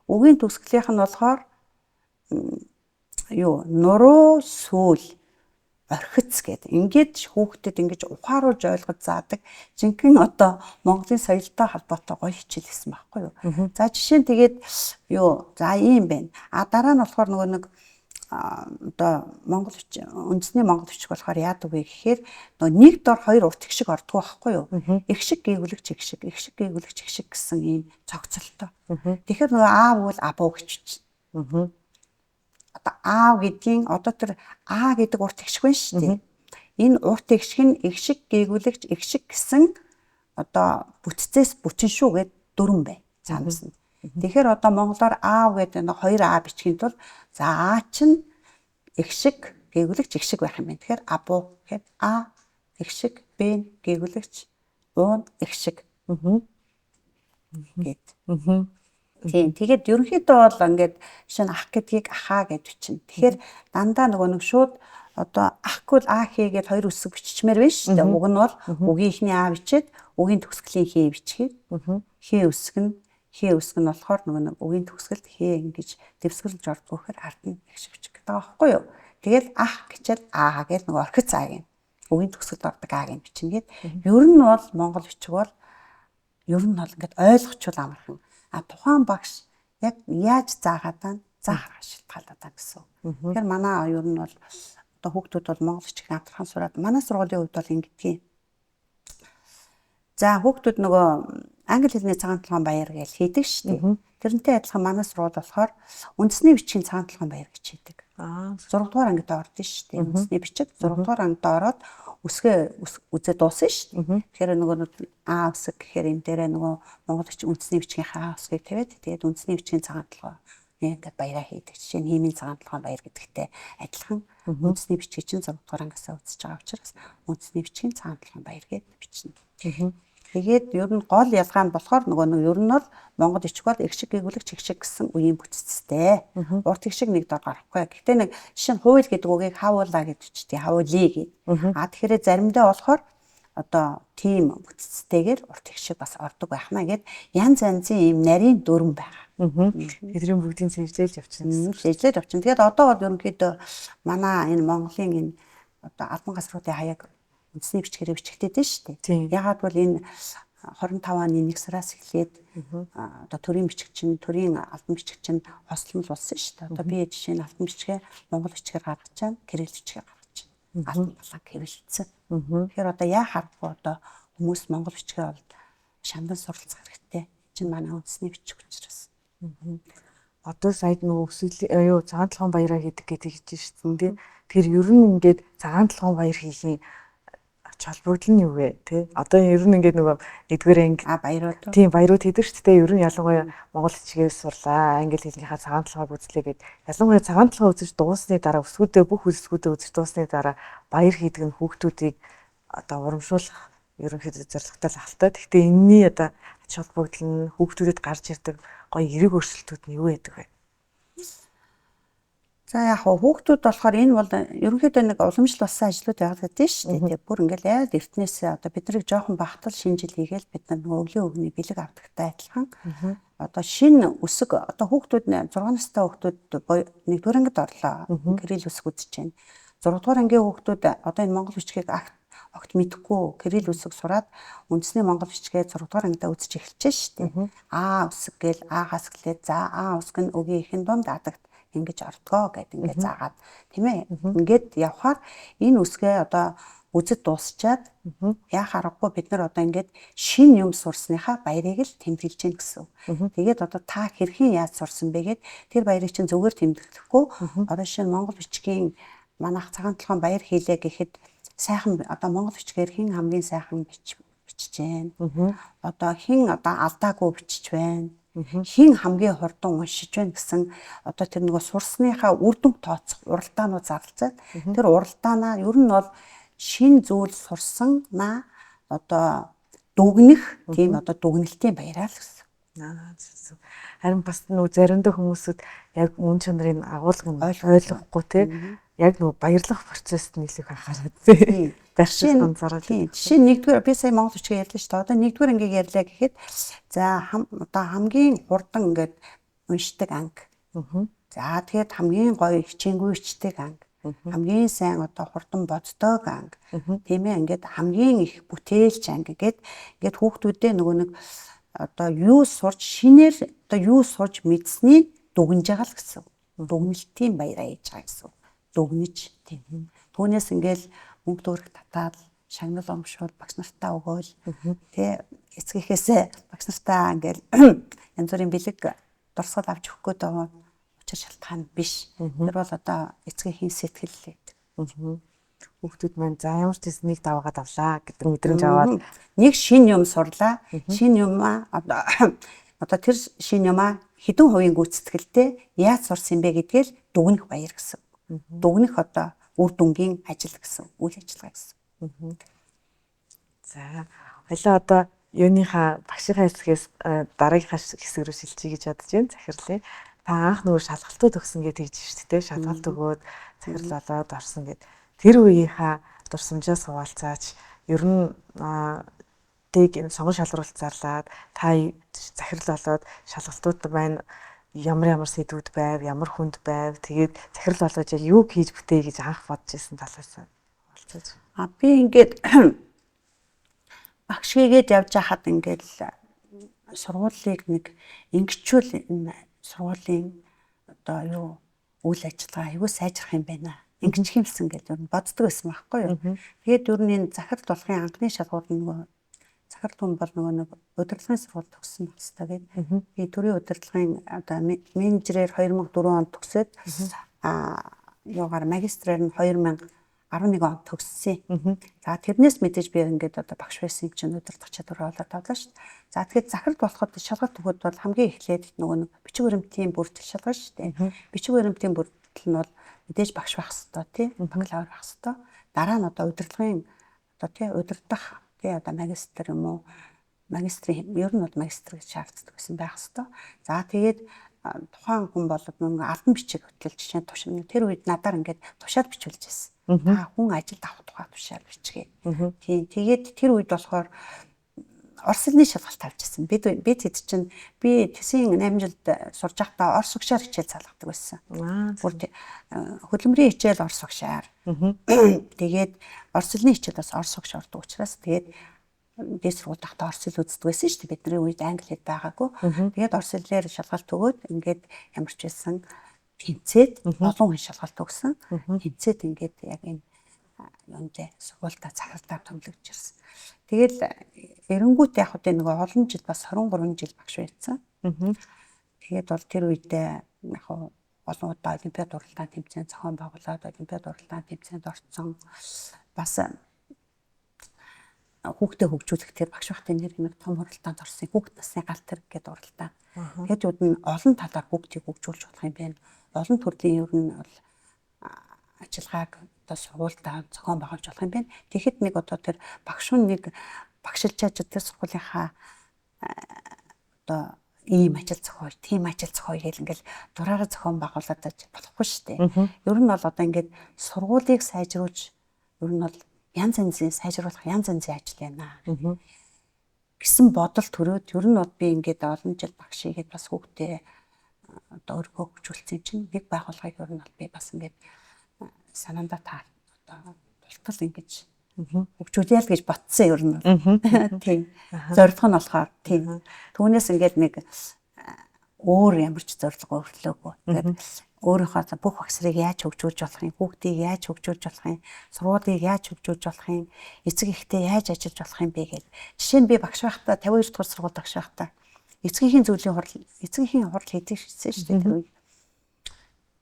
Үгийн төгсгөлийнх нь болохоор нуруу сүүл орхиц гэдэг. Ингээд хүүхдэд ингэж ухааруулж ойлгож заадаг. Жинхэнэ одоо Монголын соёлтой холбоотой гоё хичээл гэсэн байхгүй юу? За жишээ нь тэгээд за ийм байна. Дараа нь болохоор нөгөө нэг одоо монгол үндэсний монгол бичиг болохоор яадаг вэ гэхээр нөгөө нэг дор хоёр урт их шиг ордгоо байхгүй юу? Их шиг гээгүлэгч их шиг, их шиг гээгүлэгч их шиг гэсэн ийм цогцолтой. Тэгэхээр нөгөө аав бол абуу гэж. Одоо аав гэдгийн одоо тэр А гэдэг урт их шиг байна шүү дээ. Энэ урт их шиг нь их шиг гээгүлэгч их шиг гэсэн одоо бүтцээс бүтэн шүү гэд дүрэн бай. Цаанаас нь. Тэгэхээр одоо монголоор аав гэдэг нэг 2 А бичгийн тулд за А чинь их шиг гээгүлэгч их шиг байх юм байна. Тэгэхээр абуу гэхэд А их шиг Б гээгүлэгч уун их шиг. Гэт. Тийм. Тэгээд ерөнхийдөө бол ингээд шинэ ах гэдгийг ахаа гэж бичнэ. Тэгэхээр дандаа нөгөө нэг шууд одоо ахгүй А хийгээд 2 үсэг биччихмээр байна шүү дээ. Уг нь бол үгийн ихний А бичээд үгийн төгсгөлийн хээ бичгээд хээ үсэг нь болохоор нөгөө нэг үгийн төгсгөлд хээ ингэж дэвсгэрэлж ордог гэхээр ард нь их шиг бичих гэдэг байгаа байхгүй юу? Тэгээд ах гэчээд Аа гэж нөгөө орхиц Аа гин. Үгийн төгсгөлд ордог Аа гин бичнэ. Ер нь бол монгол бичиг бол ер нь бол ингээд ойлгочвол амархан. Тухайн багш яг яаж заагаадаа заахаар шалтгаалаад байгаа гэсэн. Тэгэхээр манай ер нь бол одоо хүүхдүүд бол монгол хичээл хамтархан сураад манай сургуулийн хувьд бол ингэдэг. За хүүхдүүд нөгөө англи хэлний цагаан толгойн баяр гэж хийдэг шүү дээ. Тэрнтэй адилхан манай сургууль болохоор үндэсний бичгийн цагаан толгойн баяр гэж хийдэг. 6 дугаар ангид ордон шүү дээ. Үндэсний бичиг 6 дугаар ангид ороод үсгээ үзээ дуусна шүү дээ. Тэгэхээр нөгөө А үсэг гэхээр энэ дээрээ нөгөө монгол үндэсний бичгийн А үсгийг тавиад тэгээд үндэсний бичгийн цагаан толгой ингээд баяраа хийдэг. Жишээ нь хиймийн цагаан толгойн баяр гэдэгтэй адилхан үндэсний бичгийг чинь 6 дугаар ангиасаа үзэж байгаа учраас үндэсний бичгийн цагаан толгойн баяр гэж бичнэ. Тэгээд ер нь гол ялгаа нь болохоор нөгөө ер нь бол монгол бичиг бол эгшиг гээгүүлэгч эгшиг гэсэн үеийн бүтцтэй. Урт эгшиг нэг дор гарахгүй. Гэхдээ нэг жишээ нь хууль гэдэг үгийг хавуулаа гэж үчтэй хавуулъя гэд. Тэгэхээр заримдаа болохоор одоо тийм бүтцтэйгээр урт эгшиг бас ордог байхна гэд янз янзын ийм нарийн дүрм байгаа. Эдгээр бүгдийг сэжлүүлж явчихна. Сэжлүүлж явчихна. Тэгээд одоо бол ерөнхийдөө манай энэ Монголын энэ одоо албан газруудын хаяг үндэсний бичгээр бичигдээд шүү дээ. Ягаад бол энэ 25 оны 1 сараас эхлээд одоо төрийн бичиг чинь төрийн албан бичиг чинь хослол болсон шүү дээ. Одоо би жишээ нь албан бичгээ монгол бичгээр гаргаж чана, кирилл бичгээр гаргаж чана. Албан болон хэвлэлцэн. Тэгэхээр одоо яа харахгүй одоо хүмүүс монгол бичгээ бол шандан суралцах хэрэгтэй. Чинь манай үндэсний бичиг учраас. Одоо сая нөгөө өсөлийн цагаан толгойн баяраа хийдэг гэдэг хэлж шүү дээ. Тэгэхээр ер нь ингээд цагаан толгойн баяр хийхийн холбогдол нь юу вэ те? Одоо ер нь ингээд нөгөө нэгдүгээр анги баярууд. Тийм баярууд хийдэг шүү дээ. Ер нь ялангуяа монгол хичээгээ сурлаа, англи хэлнийхаа цагаан толгойг үзлээ гэд. Ялангуяа цагаан толгой үзэж дуусны дараа өсгүүдээ бүх өсгүүдээ үзэж дуусны дараа баяр хийдэг нь хүүхдүүдийг одоо урамшуулах ерөнхийдөө зорилготой л ахaltaа. Гэхдээ энэний одоо ач холбогдол нь хүүхдүүдэд гарч ирдэг гоё эерэг өөрчлөлтүүд нь юу байдаг вэ? За яг хүүхдүүд болохоор энэ бол ерөнхийдөө нэг уламжлал болсон ажлууд яваад байдаг шүү дээ. Бүр ингээл яа эртнээсээ одоо бид нарыг жоохон багтал шинжил хийгээл бид нар нөгөө өвлийн өвгний бэлэг авдагтай адилхан. Одоо шинэ үсэг одоо хүүхдүүд 6 настай хүүхдүүд 1-р ангид орлоо. Кирилл үсэг үзэж байна. 6-р ангийн хүүхдүүд одоо энэ монгол бичгийг огт мэдэхгүй кирилл үсэг сураад үндэсний монгол бичгээ 6-р ангидаа үзэж эхэлж шүү дээ. А үсэг гээл аагаас гэлээ за А үсэг нь өгийн ихэн дунд адагт ингэж ордгоо гэд ингээд заагаад тийм ээ. Ингээд явхаар энэ үсгээ одоо үзэж дуусчаад яах аргагүй бид нар одоо ингээд шин юм сурсныхаа баярыг л тэмдэглэж гин гэсэн. Тэгээд одоо та хэрхэн яаж сурсан бэ гэд тэр баярыг чинь зүгээр тэмдэглэхгүй одоо шинэ монгол бичгийн манайх цагаан толгойн баяр хийлээ гэхэд сайхан одоо монгол бичгээр хэн хамгийн сайхан бичиж байна. Одоо хэн одоо алдаагүй бичиж байна. Хин хамгийн хурдан уншиж байна гэсэн одоо тэр нөгөө сурсныхаа үр дүн тооцох уралдаанууд зарлцаад тэр уралдаанаа ер нь бол шин зүйл сурсан одоо дүгнэх тийм одоо дүгнэлтийн баяраа л гэсэн. Харин бас нөгөө заримдаа хүмүүсүүд яг үн чанарыг агуулгыг ойлгохгүй те яг нөгөө баярлах процессд нийлэх анхаарал тий. Жишээ нь 1-р би сая монгол бичгээ ярьлаа шүү дээ. Одоо 1-р ангийг ярьлаа гэхэд за одоо хамгийн хурдан ингээд уншдаг анги. За тэгээд хамгийн гоё хичээнгүй ичдэг анги. Хамгийн сайн одоо хурдан боддог анги. Тийм ээ ингээд хамгийн их бүтээлч анги гэд ингээд хүүхдүүдээ нөгөө нэг одоо юу сурч шинээр одоо юу сурч мэдсэнийг дүгнж байгаа л гэсэн. Дүгнэлтийн баяраа хийж байгаа гэсэн. Дүгнэж тийм. Түүнээс ингээл мөнгө төгрөг татаад шагнал өмшүүл багш нартаа өгөөл тий эцгийнхээсээ багш нартаа ингээл янз бүрийн бэлэг дурсгал авч өгөх гээд байгаа учир шалтгаан биш. Тэр бол одоо эцгийнхээ сэтгэл л гэдэг. Хүүхдүүд маань за ямар ч нэг даваагаад авлаа гэдэг мэдрэмж аваад нэг шин юм сурлаа. Шин юмаа одоо тэр шин юмаа хэдэн хувийн гүйцэтгэлтэй яаж сурсан бэ гэдгээл дүгнэх баяр гэсэн. Дүгнэх одоо үр дүнгийн ажил гэсэн үйл ажиллагаа гэсэн. За хоёлаа одоо юуныхаа багшийнхаа хэсгээс дараагийнхаа хэсэг рүү шилжиж гэж бодож байна. Захирлын та анх нөгөө шалгалтууд өгсөн гэж тэгж шүү дээ. Шалгалт өгөөд захирал болоод орсон гэд тэр үеийнхаа дурсамжаас хуваалцаач ер нь тэг сонгон шалралт зарлаад та захирал болоод шалгалтууд байна. Ямар сэдвүүд байв, ямар хүнд байв. Тэгээд захирал болгож юу хийж бүтээ гэж анх бодож ирсэн талаас болцооч. Би ингээд багш хийгээд явж хахад ингээд сургуулийг нэг ингэчүүл энэ сургуулийн одоо юу үйл ажиллагаа аюу сайжрах юм байна. Ингэж хэмсэн гэж ер нь боддог байсан байхгүй юу. Тэгээд ер нь энэ захирал болохын анхны шалгуур нөгөө захирал хүн бол нөгөө удирдлагын сургууль төгссөн байх хэрэгтэй гэдэг. Би төрийн удирдлагын одоо менежерээр 2004 онд төгсөөд юугаар магистраар нь 2011 онд төгссөн. За тэрнээс мэдээж би ингээд одоо багш байсан чинь удирдах чадвар болоод тавлаа шүү дээ. За тэгэхээр захирал болоход шалгалт өгөхөд бол хамгийн эхлээд нөгөө бичиг баримтын бүрдэл шалгана шүү дээ. Бичиг баримтын бүрдэл нь бол мэдээж багш байх хэрэгтэй тий, бакалавр байх хэрэгтэй. Дараа нь одоо удирдлагын одоо тий удирдах тий одоо магистр юм уу? Магистрийн ер нь бол магистр гэж шаарддаг гэсэн байх хэрэгтэй. За тэгээд тухайн хүн бол нөгөө албан бичиг хөтлөл жишээ нь тушаал тэр үед надаар ингээд тушаал бичүүлж байсан. Та хүн ажилд авах тухай тушаал бичгээ. Тийм тэгээд тэр үед болохоор орос хэлний шалгалт тавьчихсан. Би тэд чинь би тэсийн 8 жилд сурж байхдаа орос угшаар хичээл залгадаг байсан. Хөдөлмөрийн хичээл орос угшаар. Тэгээд орос хэлний хичээл бас орос угш ордог учраас тэгээд дээд сургууль тахта орос хэл үздэг байсан шүү дээ. Бидний үед англи хэл байгаагүй. Тэгээд орос хэлээр шалгалт өгөөд ингээд ямар ч байсан тэнцээд олон хүн шалгалт өгсөн. Тэнцээд ингээд яг энэ юундээ сургуультаа захиралтаар томилогдож ирсэн. Тэгэл эренгүүт яг одоо нэг олон жил бас 23 жил багш байсан. Тэгээд бол тэр үедээ яг олон удаа олимпиад уралдаан тэмцээн зохион байгуулад олимпиад уралдаан тэмцээнд орсон. Бас хүүхдээ хөгжүүлэх тэр багш багтын нэг том уралдаанд орсон. Хүүхд насны галтэр гэдэг уралдаан. Тэгээд үүд нь олон талаар хүүхдийг хөгжүүлж болох юм байна. Олон төрлийн ер нь бол ажиллагааг одоо сургуультаа зохион байгуулж болох юм байна. Тэгэхэд нэг одоо тэр багш нэг багшилж ажилладаг сургуулийнхаа одоо ийм ажил зохио, тийм ажил зохио гэл ингээл дураараа зохион байгуулад болохгүй шүү дээ. Ер нь бол одоо ингээд сургуулийг сайжруулж ер нь бол янз янзын сайжруулах янз янзын ажил байна. Гэсэн бодол төрөөд ер нь бол би ингээд олон жил багш игээд бас хүүхдээ одоо өөргөө хөгжүүлсэн чинь нэг байгууллагыг ер нь бол би бас ингээд санаандаа та одоо тултал ингэж хөгжүүлээ л гэж ботсон ер нь. Тийм. Зорилго нь болохоор тийм. Түүнээс ингээд нэг өөр ямар ч зорилго өрлөөгүй. Тэгээд өөрийнхөө бүх багшрыг яаж хөгжүүлж болох юм, хүүхдийг яаж хөгжүүлж болох юм, сургуулийг яаж хөгжүүлж болох юм, эцэг эхтэй яаж ажиллаж болох юм бэ гэж. Жишээ нь би багш байхдаа 52 дугаар сургууль багш байхдаа эцгийн хурал хийдэг шийдсэн шүү дээ тэр үед.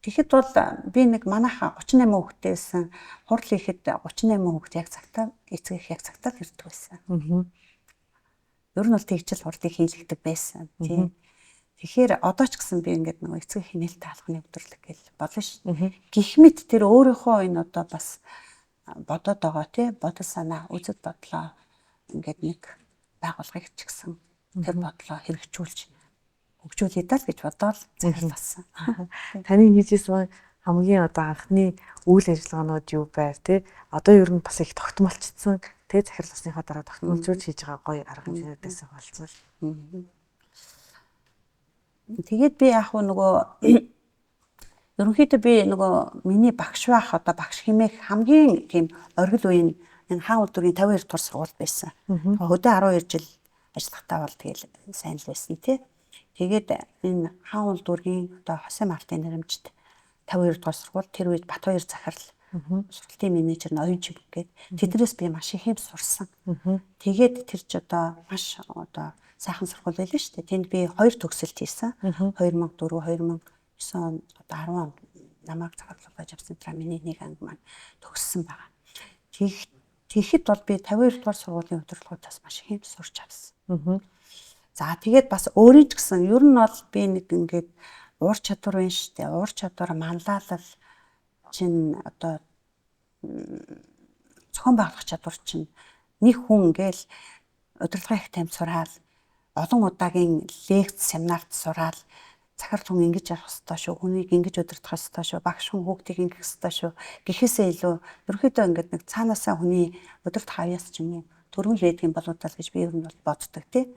Тэгэхэд бол би нэг манайха 38 хүүхэдтэй байсан. Хурал хийхэд 38 хүүхэд яг цагтаа эцэг их яг цагтаа ирдэг байсан. Ер нь бол тэгжил хуралыг хийлгдэг байсан. Тийм. Тэгэхээр одоо ч гэсэн би ингээд нөгөө эцэг их нээлттэй алханы өдөрлөг гэж болно шүү. Гэх мэт тэр өөрийнхөө энэ одоо бас бодоод байгаа тий бодол санаа үзэл бодлоо ингээд нэг байгуулгыг ч гэсэн тэр бодлоо хэрэгжүүлж хөгжүүлээ даа л гэж бодоод захирласан. Таны хийжсэн хамгийн одоо анхны үйл ажиллагаанууд юу байв те? Одоо ер нь бас их тогтмолчсон те захирласныхаа дараа тогтмолжуулж хийж байгаа гоё арга хэмжээдээс болцсон. Тэгээд би яг нөгөө ерөнхийдөө би нөгөө миний багш байх одоо багш хэмээх хамгийн тийм оргил үеийн энэ хаан улдургийн 52 дугаар сургууль байсан. Хөдөө 12 жил ажиллахтаа бол тэгэл сайн л байсан тий. Тэгээд энэ хаан улдургийн одоо Хосе Мартын нэрэмжт 52 дугаар сургууль тэр үед Батбаяр захирал сургуулийн менежер нь оюун чимэг гээд тэднээс би маш их юм сурсан. Тэгээд тэр ч одоо маш одоо сайхан сургууль байлаа шүү дээ. Тэнд би 2 төгсөлт хийсэн. 2004, 2009 он одоо 10 онд намайг захирлуулж авсан дараа миний нэг анги маань төгссөн байгаа. Тэгэхэд бол би 52 дугаар сургуулийн удирдлагуудаас маш их юм сурч авсан. За тэгээд бас өөрийн ч гэсэн ер нь бол би нэг ингээд уур чадвар байна шүү дээ. Уур чадвар манлайлал чинь одоо зохион байгуулах чадвар чинь нэг хүн ингээл удирдлагын их таймд сураал олон удаагийн лекц семинарт сураал захирал хүн ингэж явах хэрэгтэй шүү, хүнийг ингэж удирдах хэрэгтэй шүү, багш хүн хүүхдийг ингэх хэрэгтэй шүү гэхээсээ илүү ерөөхдөө ингээд нэг цаанаасаа хүний удирдах авьяас чинь төргөн л байдгийн болоодаа л гэж би ер нь бол боддог тий.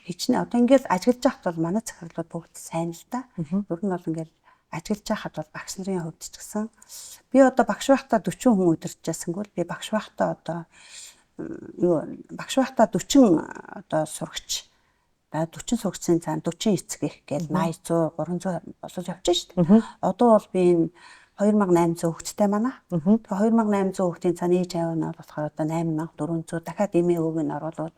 Хичнээн одоо ингээд ажиллаж байхад бол манай захирлууд бүгд сайн л да. Ер нь бол ингээд ажиллаж байхад бол багш нарын хувьд ч гэсэн би одоо багш байхдаа 40 хүн удирдах байсангүй би багш байхдаа одоо багш байхдаа 40 одоо сурагч 40 сурагчийн цаана 40 эцэг их гээл 80 100 300 болоод явчих шүү дээ. Одоо бол би энэ 2800 хүүхэдтэй манай. Тэгээ 2800 хүүхдийн цаана ээж аав нь болохоор одоо 8400 дахиад эмээ өвөг нь оруулаад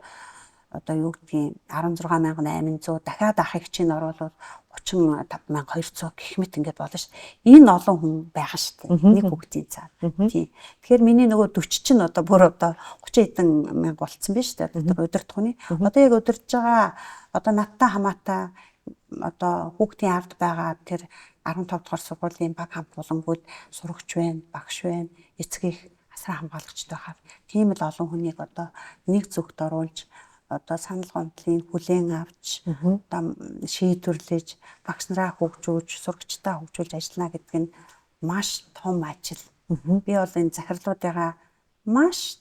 одоо юу гэдгийг 16800 дахиад ах эгчийг оруулаад 35200 гэх мэт ингээд болно шүү дээ. Энэ олон хүн байгаа шүү дээ. Нэг хүүхдийн цаана. Тийм. Тэгэхээр миний нөгөө 40 чинь одоо бүр одоо 30 хэдэн мянга болцсон биз дээ. Удирдахуйны. Одоо яг удирдах байгаа одоо надтай хамаатай одоо хүүхдийн ард байгаа тэр 15 дугаар сургуулийн баг хамт болонгууд сурагч байна, багш байна, эцэг их асран хамгаалагчтай хаа. Тийм л олон хүнийг одоо нэг зүгт оруулж одоо санал гомдлын хүлээн авч одоо шийдвэрлэж багш нараа хөгжүүлж сурагчдаа хөгжүүлж ажиллана гэдэг нь маш том ажил. Би бол энэ захирлуудыгаа маш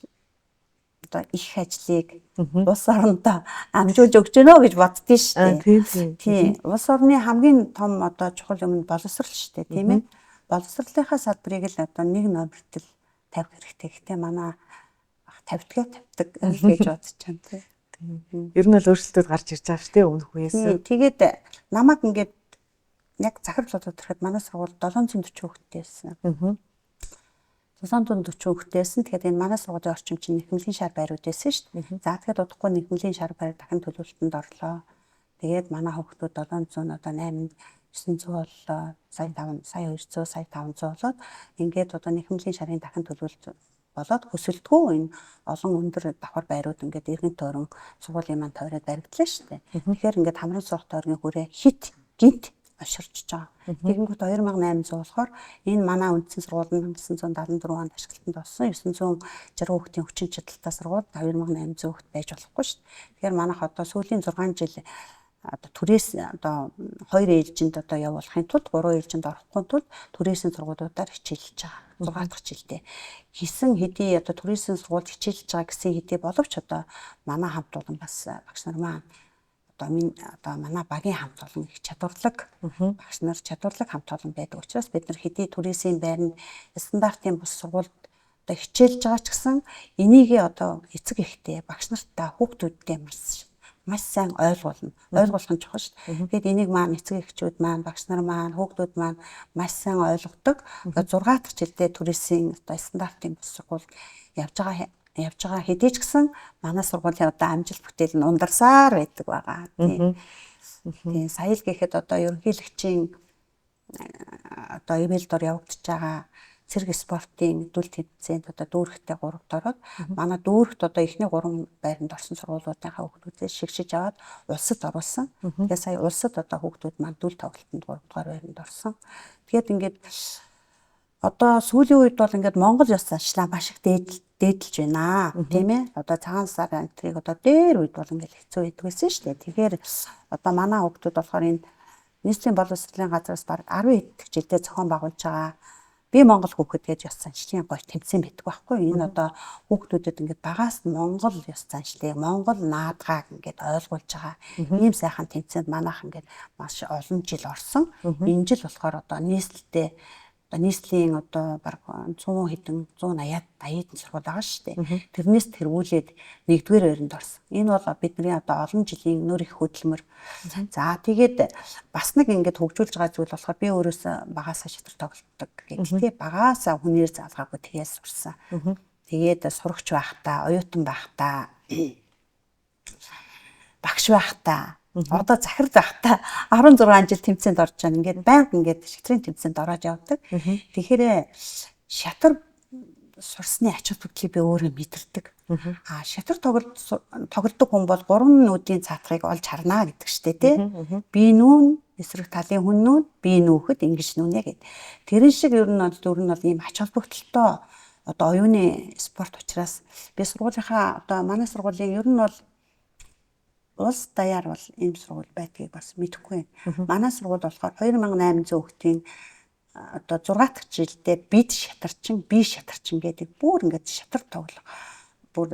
одоо их ажлыг улс орондоо амжуулж өгч гэнэ гэж боддгийн шүү дээ. Тийм. Улс орны хамгийн том одоо чухал юм нь боловсрол шүү дээ, тийм ээ. Боловсролынхаа салбарыг л одоо нэг номерт л тавих хэрэгтэй. Гэхдээ манай тавьдаг гэж бодож байна тийм. Ер нь бол өөрчлөлтөд гарч ирж байгаа шүү дээ өмнөх үеэс. Тэгээд намайг ингээд яг захирал болоод ирэхэд манай сургууль 740 хүүхэдтэй байсан. 740 хүүхдээсэн. Тэгэхээр энэ манай сургуулийн орчин чинь нэхэмлийн шар байрууд байсан шүү дээ. За тэгэхээр удахгүй нэхэмлийн шар байр дахин төлөвлөлтөнд орлоо. Тэгээд манай хүүхдүүд 700 одоо 800 900 боллоо. Сая 200 сая 500 болоод ингээд одоо нэхэмлийн шарын дахин төлөвлөлт болоод хөсөлтгөө энэ олон өндөр давхар байрууд ингээд иргэн тойрон сургуулийн маань тойроод баригдлаа шүү дээ. Тэгэхээр ингээд хамрын суух тойрны хүрээ хит гинт оширч байгаа. Тэгэнгүүт 2800 болохоор энэ манай үндсэн сургууль нь 1974 онд ашиглалтанд орсон 960 хүүхдийн хүчин чадалтай сургууль 2800 хүүхд байж болохгүй шүү дээ. Тэгэхээр манайх одоо сүүлийн 6 жил одоо түрээс одоо 2 ээлжинд одоо явуулахын тулд 3 ээлжинд орохгүй тулд түрээсийн сургуулиудаар хичээлж байгаа. 6 дахь жилдээ хийсэн хэдий одоо түрээсийн сургуульд хичээлж байгаа гэсэн хэдий боловч одоо манай хамт олон бас багш нар маань одоо манай багийн хамт олон их чадварлаг багш нар чадварлаг хамт олон байдаг учраас бид нар хэдий түрээсийн байранд стандартын бус сургуульд одоо хичээлж байгаа ч гэсэн энийгээ одоо эцэг эхтэй багш нартай хүүхдүүдтэй маш сайн ойлгуулна. Ойлгуулах нь чухал шүү дээ. Тэгэхэд энийг маань эцэг эхчүүд маань, багш нар маань, хүүхдүүд маань маш сайн ойлгодог. 6 дахь жилдээ түрээсийн одоо стандартын бус сургуульд явж байгаа хэдий ч гэсэн манай сургуулийн одоо амжилт бүтээл нь ундарсаар байдаг байгаа. Тийм. Сая л гэхэд одоо ерөнхийлөгчийн одоо ивэлдор явагдаж байгаа цэрэг спортын дүл тэмцээнд одоо дүүрэгтэй 3-т ороод манай дүүрэгт одоо эхний 3 байранд орсон сургуулиудынхаа хүүхдүүдээс шигшиж аваад улсад оруулсан. Тэгээ сая улсад одоо хүүхдүүд маань дүл тоглолтод 3 дугаар байранд орсон. Тэгээд ингээд одоо сүүлийн үед бол ингээд Монгол ёс заншлаа маш их дээдэлж байна. Тийм ээ. Одоо цагаан сар антрыг одоо дээр үед бол ингээд хэцүү байдаг байсан шүү дээ. Тэгэхээр одоо манай хүүхдүүд болохоор энэ нийслэлийн боловсролын газраас баг 10 эдэх жилдээ зохион байгуулж байгаа би Монгол хүүхэд гэж ёс заншлын гоё тэмцээн байдаг байхгүй. Энэ одоо хүүхдүүдэд ингээд багаас Монгол ёс заншлыг, Монгол наадгааг ингээд ойлгуулж байгаа. Ийм сайхан тэмцээнд манайх ингээд маш олон жил орсон. Энэ жил болохоор одоо нийслэлтэй одоо нийслэлийн одоо баг 100 хэдэн 180 сургууль байгаа шүү дээ. Тэрнээс тэргүүлээд 1-р байранд орсон. Энэ бол бидний одоо олон жилийн нөр их хөдөлмөр. За тэгээд бас нэг ингээд хөгжүүлж байгаа зүйл болохоор би өөрөөсөө багаасаа шатар тоглолдог гэдэг. Багаасаа хүнээр заалгаагүй тэгээд сурсан. Тэгээд сурагч байхдаа, оюутан байхдаа, багш байхдаа одоо захирал байхдаа 16 жил тэмцээнд орж байгаа. Ингээд байнга ингээд шатрын тэмцээнд ороод явдаг. Тэгэхээр шатар сурсны ач холбогдлыг би өөрөө мэдэрдэг. Шатар тоглодог хүн бол 3 нүдийн цаатгыг олж харна гэдэг штэ тий. Би нүүн эсрэг талын хүн нүүн, би нүүхэд ингэж нүүнэ гэд. Тэрэн шиг ер нь бол ийм ач холбогдолтой одоо оюуны спорт учраас би сургуулийнхаа одоо манай сургуулийн ер нь бол улс даяар бол ийм сургууль байдгийг бас мэдэхгүй байна. Манай сургууль болохоор 2800 хүүхдийн одоо 6 дахь жилдээ бид шатарчин, би шатарчин гэдэг бүр ингээд шатар тоглох. Бүр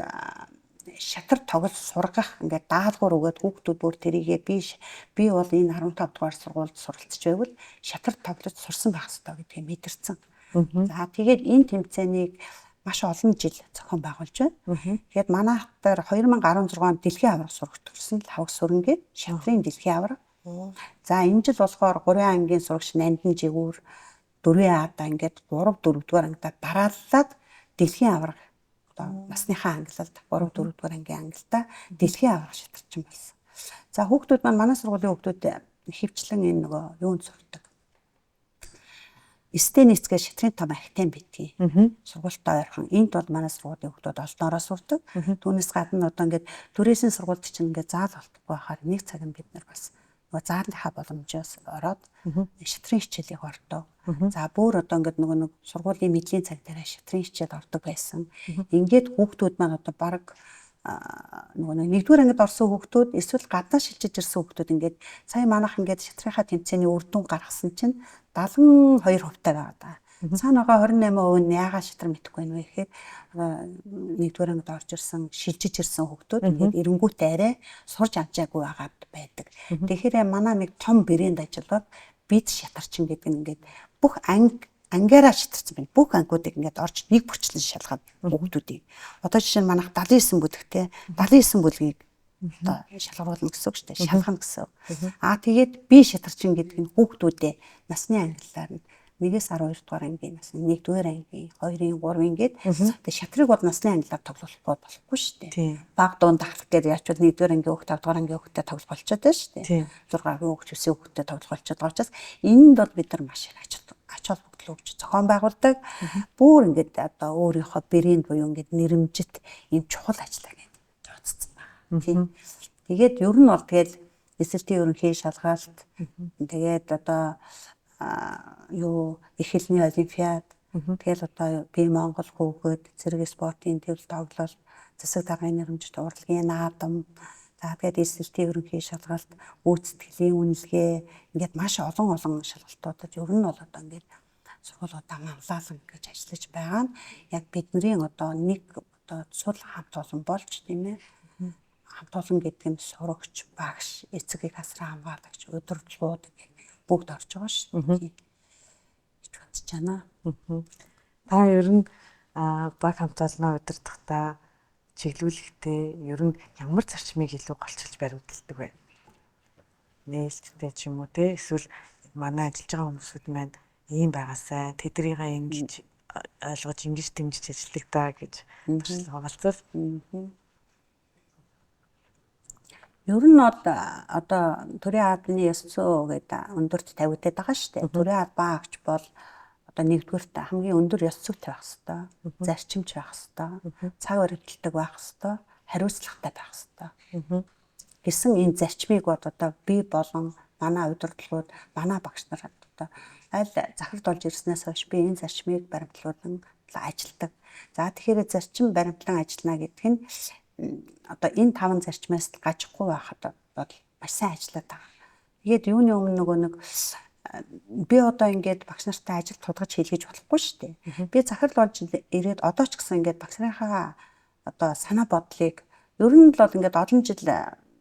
шатар тоглож сургах ингээд даалгавар өгөөд хүүхдүүд бүр тэрийгээ би бол энэ 15 дугаар сургуульд суралцж байвал шатар тоглож сурсан байх ёстой гэдгийг мэдэрсэн. За тэгээд энэ тэмцээнийг маш олон жил зохион байгуулж байна. Тэгээд манайх дээр 2016 онд дэлхийн аварга сурагт төрсэн Лавг сүрэнгээд шатрын дэлхийн аварга. За энэ жил болохоор 3 ангийн сурагч Нандин Жигүүр 4 ада ингээд 3 4-р ангидаа дарааллаад дэлхийн аварга одоо насныхаа ангилалд 3 4-р ангийн ангилалдаа дэлхийн аварга шатарчин болсон. За хүүхдүүд манай сургуулийн хүүхдүүд хөвчлэн энэ нөгөө юунд сурдаг. Стенэцгээ шатрын том ахтан битгий. Сургуультай ойрхон. Энд бол манай сургуулийн хүүхдүүд олноороо сурдаг. Түүнээс гадна одоо ингээд төрөөсийн сургуульд чинь ингээд заал болтгоо байхаар нэг цаг бид нар бас нөгөө заалынхаа боломжоос ороод шатрын хичээлийг ордог. За бүр одоо ингээд нөгөө нэг сургуулийн мэдлийн цаг дээр шатрын хичээл ордог байсан. Ингээд хүүхдүүд маань одоо баг нөгөө нэгдүгээр ангид орсон хүүхдүүд эсвэл гадаа шилжиж ирсэн хүүхдүүд ингээд сая манайх ингээд шатрынхаа тэмцээний үр дүн гаргасан чинь 72% байгаа даа. Цаана байгаа 28% нь яагаад шатран мэдэхгүй байна вэ гэхээр нэгдүгээр ангид орж ирсэн шилжиж ирсэн хүүхдүүд ингээд эренгүүтээ арай сурж амжаагүй байгаад байдаг. Тэгэхээр манай нэг том брэнд ажил бол бид шатарчин гэдэг нь ингээд бүх ангиараа шатарсан байна. Бүх ангиудыг ингээд орж нэг бүрчлэн шалгаад хүүхдүүдийг. Одоо жишээ нь манайх 79 бүлэгтэй 79 бүлгийг одоо шалгаруулна гэсэн үг шүү дээ. Шалгана гэсэн. Тэгээд би шатарчин гэдэг нь хүүхдүүдээ насны ангиллаар нь 1-ээс 12 дугаар ангийн насны 1-р ангийн 2-ын 3-ын гээд тэгээд шатрыг бол насны ангиллаар тоглохгүй болохгүй шүү дээ. Баг дунд дахлах гэдэг яачвал 1-р ангийн хүүхд 5 дугаар ангийн хүүхдэд тоглох болчиход байна шүү дээ. 6-гийн хүүхд 9-ийн хүүхдэд тоглох болчиход байгаа учраас энд бол бид нар маш их ач холбогдол өгч зохион байгуулдаг. Бүр ингээд одоо өөрийнхөө брэнд буюу ингээд нэрэмжит ийм чухал ажиллаа гэж тооцсон байна. Тэгээд ер нь бол тэгэл эсэлтийн ерөнхий шалгаалт тэгээд одоо их хэлний олимпиад тэгэл одоо би Монгол хүүхэд зэрэг спортын төв тоглолт засаг даргын нэрмжит урлагийн наадам за тэгээд эсэлтийн ерөнхий шалгаалт үүсгэлийн үнэлгээ ингээд маш олон шалгалтуудад ер нь бол одоо ингээд сургуулиудаа манлайлан гэж ажиллаж байгаа нь яг бидний одоо нэг одоо сул хамт олон болж тийм ээ хамт олон гэдэг нь сурагч багш эцэг их асран хамгаалагч удирдлагууд бүгд орж байгаа шүү дээ. гэж бодож байна. Та ер нь баг хамт олноо удирдахдаа чиглүүлэхдээ ер нь ямар зарчмыг илүү голчилж баримталдаг вэ? Нээлттэй ч юм уу те эсвэл манай ажиллаж байгаа хүмүүсүүд маань ийм байгаасай тэдрийгээ ингэж ойлгож ингэж дэмжиж ажилладаг даа гэж туршлага хаваалцвал. Ер нь бол одоо төрийн албаны ёс зүй гэдэг өндөрт тавигдаад байгаа шүү дээ. Төрийн албан агч бол одоо нэгдүгürt хамгийн өндөр ёс зүйтэй байх хэрэгтэй, зарчимч байх хэрэгтэй, цаг баримталдаг байх хэрэгтэй, хариуцлагатай байх хэрэгтэй. Гэсэн энэ зарчмыг бол одоо би болон манай удирдлагууд, манай багш нар одоо аль захиралд болж ирснээс хойш би энэ зарчмыг баримтлуулан ажилладаг. За тэгэхээр зарчим баримтлан ажиллана гэдэг нь одоо энэ 5 зарчмаас гажихгүй байхад бол маш сайн ажиллаад байгаа. Тэгээд юуны өмнө нөгөө нэг би одоо ингээд багш нартай ажил тулгаж хийлгэж болохгүй шүү дээ. Би захирал болж ирээд одоо ч гэсэн ингээд багш нарынхаа одоо санаа бодлыг ер нь бол ингээд олон жил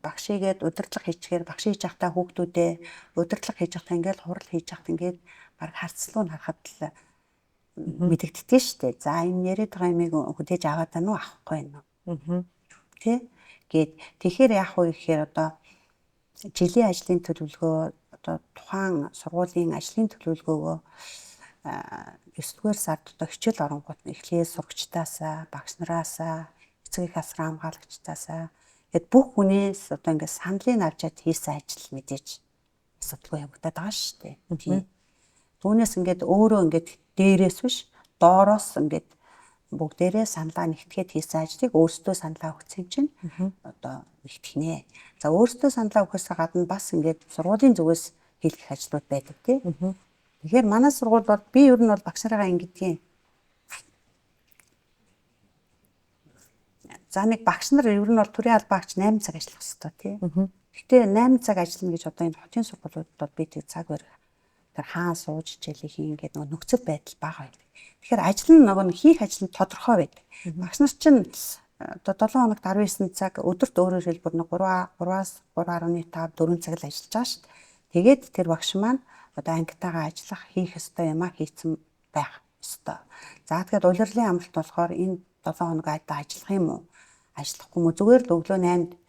багш игээд удирдлага хийчихээр багш хийж явахдаа хүүхдүүдээ удирдлага хийж явахдаа ингээд хурал хийж явахдаа ингээд баг харцлуу харахад л мэдэгддэг шүү дээ. За энэ яриад байгаа юмыг хөдөөж аваад байна уу авахгүй байна уу? Тэгэхээр яах вэ гэхээр одоо жилийн ажлын төлөвлөгөө одоо тухайн сургуулийн ажлын төлөвлөгөөгөө 9-р сард одоо хичээл оронгууд эхлээ сурагчдаасаа, багш нараасаа, эцэг их асран хамгаалагчдаасаа гэд бүх хүнээс одоо ингээд саналыг авчаад хийсэн ажил мэдээж асуудалгүй явагдаад байгаа шүү дээ. Түүнээс ингээд өөрөө ингээд дээрээс биш доороос ингээд бүгдээрээ саналаа нэгтгэхэд хийсэн ажлыг өөрсдөө саналаа өгсөн чинь одоо нэгтгэнэ. За өөрсдөө саналаа өгөхөөс гадна бас ингээд сургуулийн зүгээс хийх ажлууд байдаг тий. Тэгэхээр манай сургууль бол би ер нь бол багш нараа ингэдэг юм. За нэг багш нар ер нь бол төрийн албаагч 8 цаг ажиллах хэрэгтэй тий. Гэхдээ 8 цаг ажиллана гэж одоо энэ хотын сургуулиудад бол би тэг цаг барих тэр хаан сууж хичээлийг хийн гэдэг нөгөө нөхцөл байдал бага байдаг. Тэгэхээр ажил нь нөгөө хийх ажил нь тодорхой байдаг. Багш нар чинь одоо 7 хоногт 19 цаг өдөрт өөрөөр хэлбэл 3-аас 3.5 4 цаг л ажиллаж байгаа шүү дээ. Тэгээд тэр багш маань одоо ангитаагаа ажиллах хийх ёстой юмаа хийцэн байх Өстой. За тэгэхээр улирлын амралт болохоор энэ 7 хоног айдаа ажиллах юм уу? Ажиллахгүй мө зүгээр л өглөө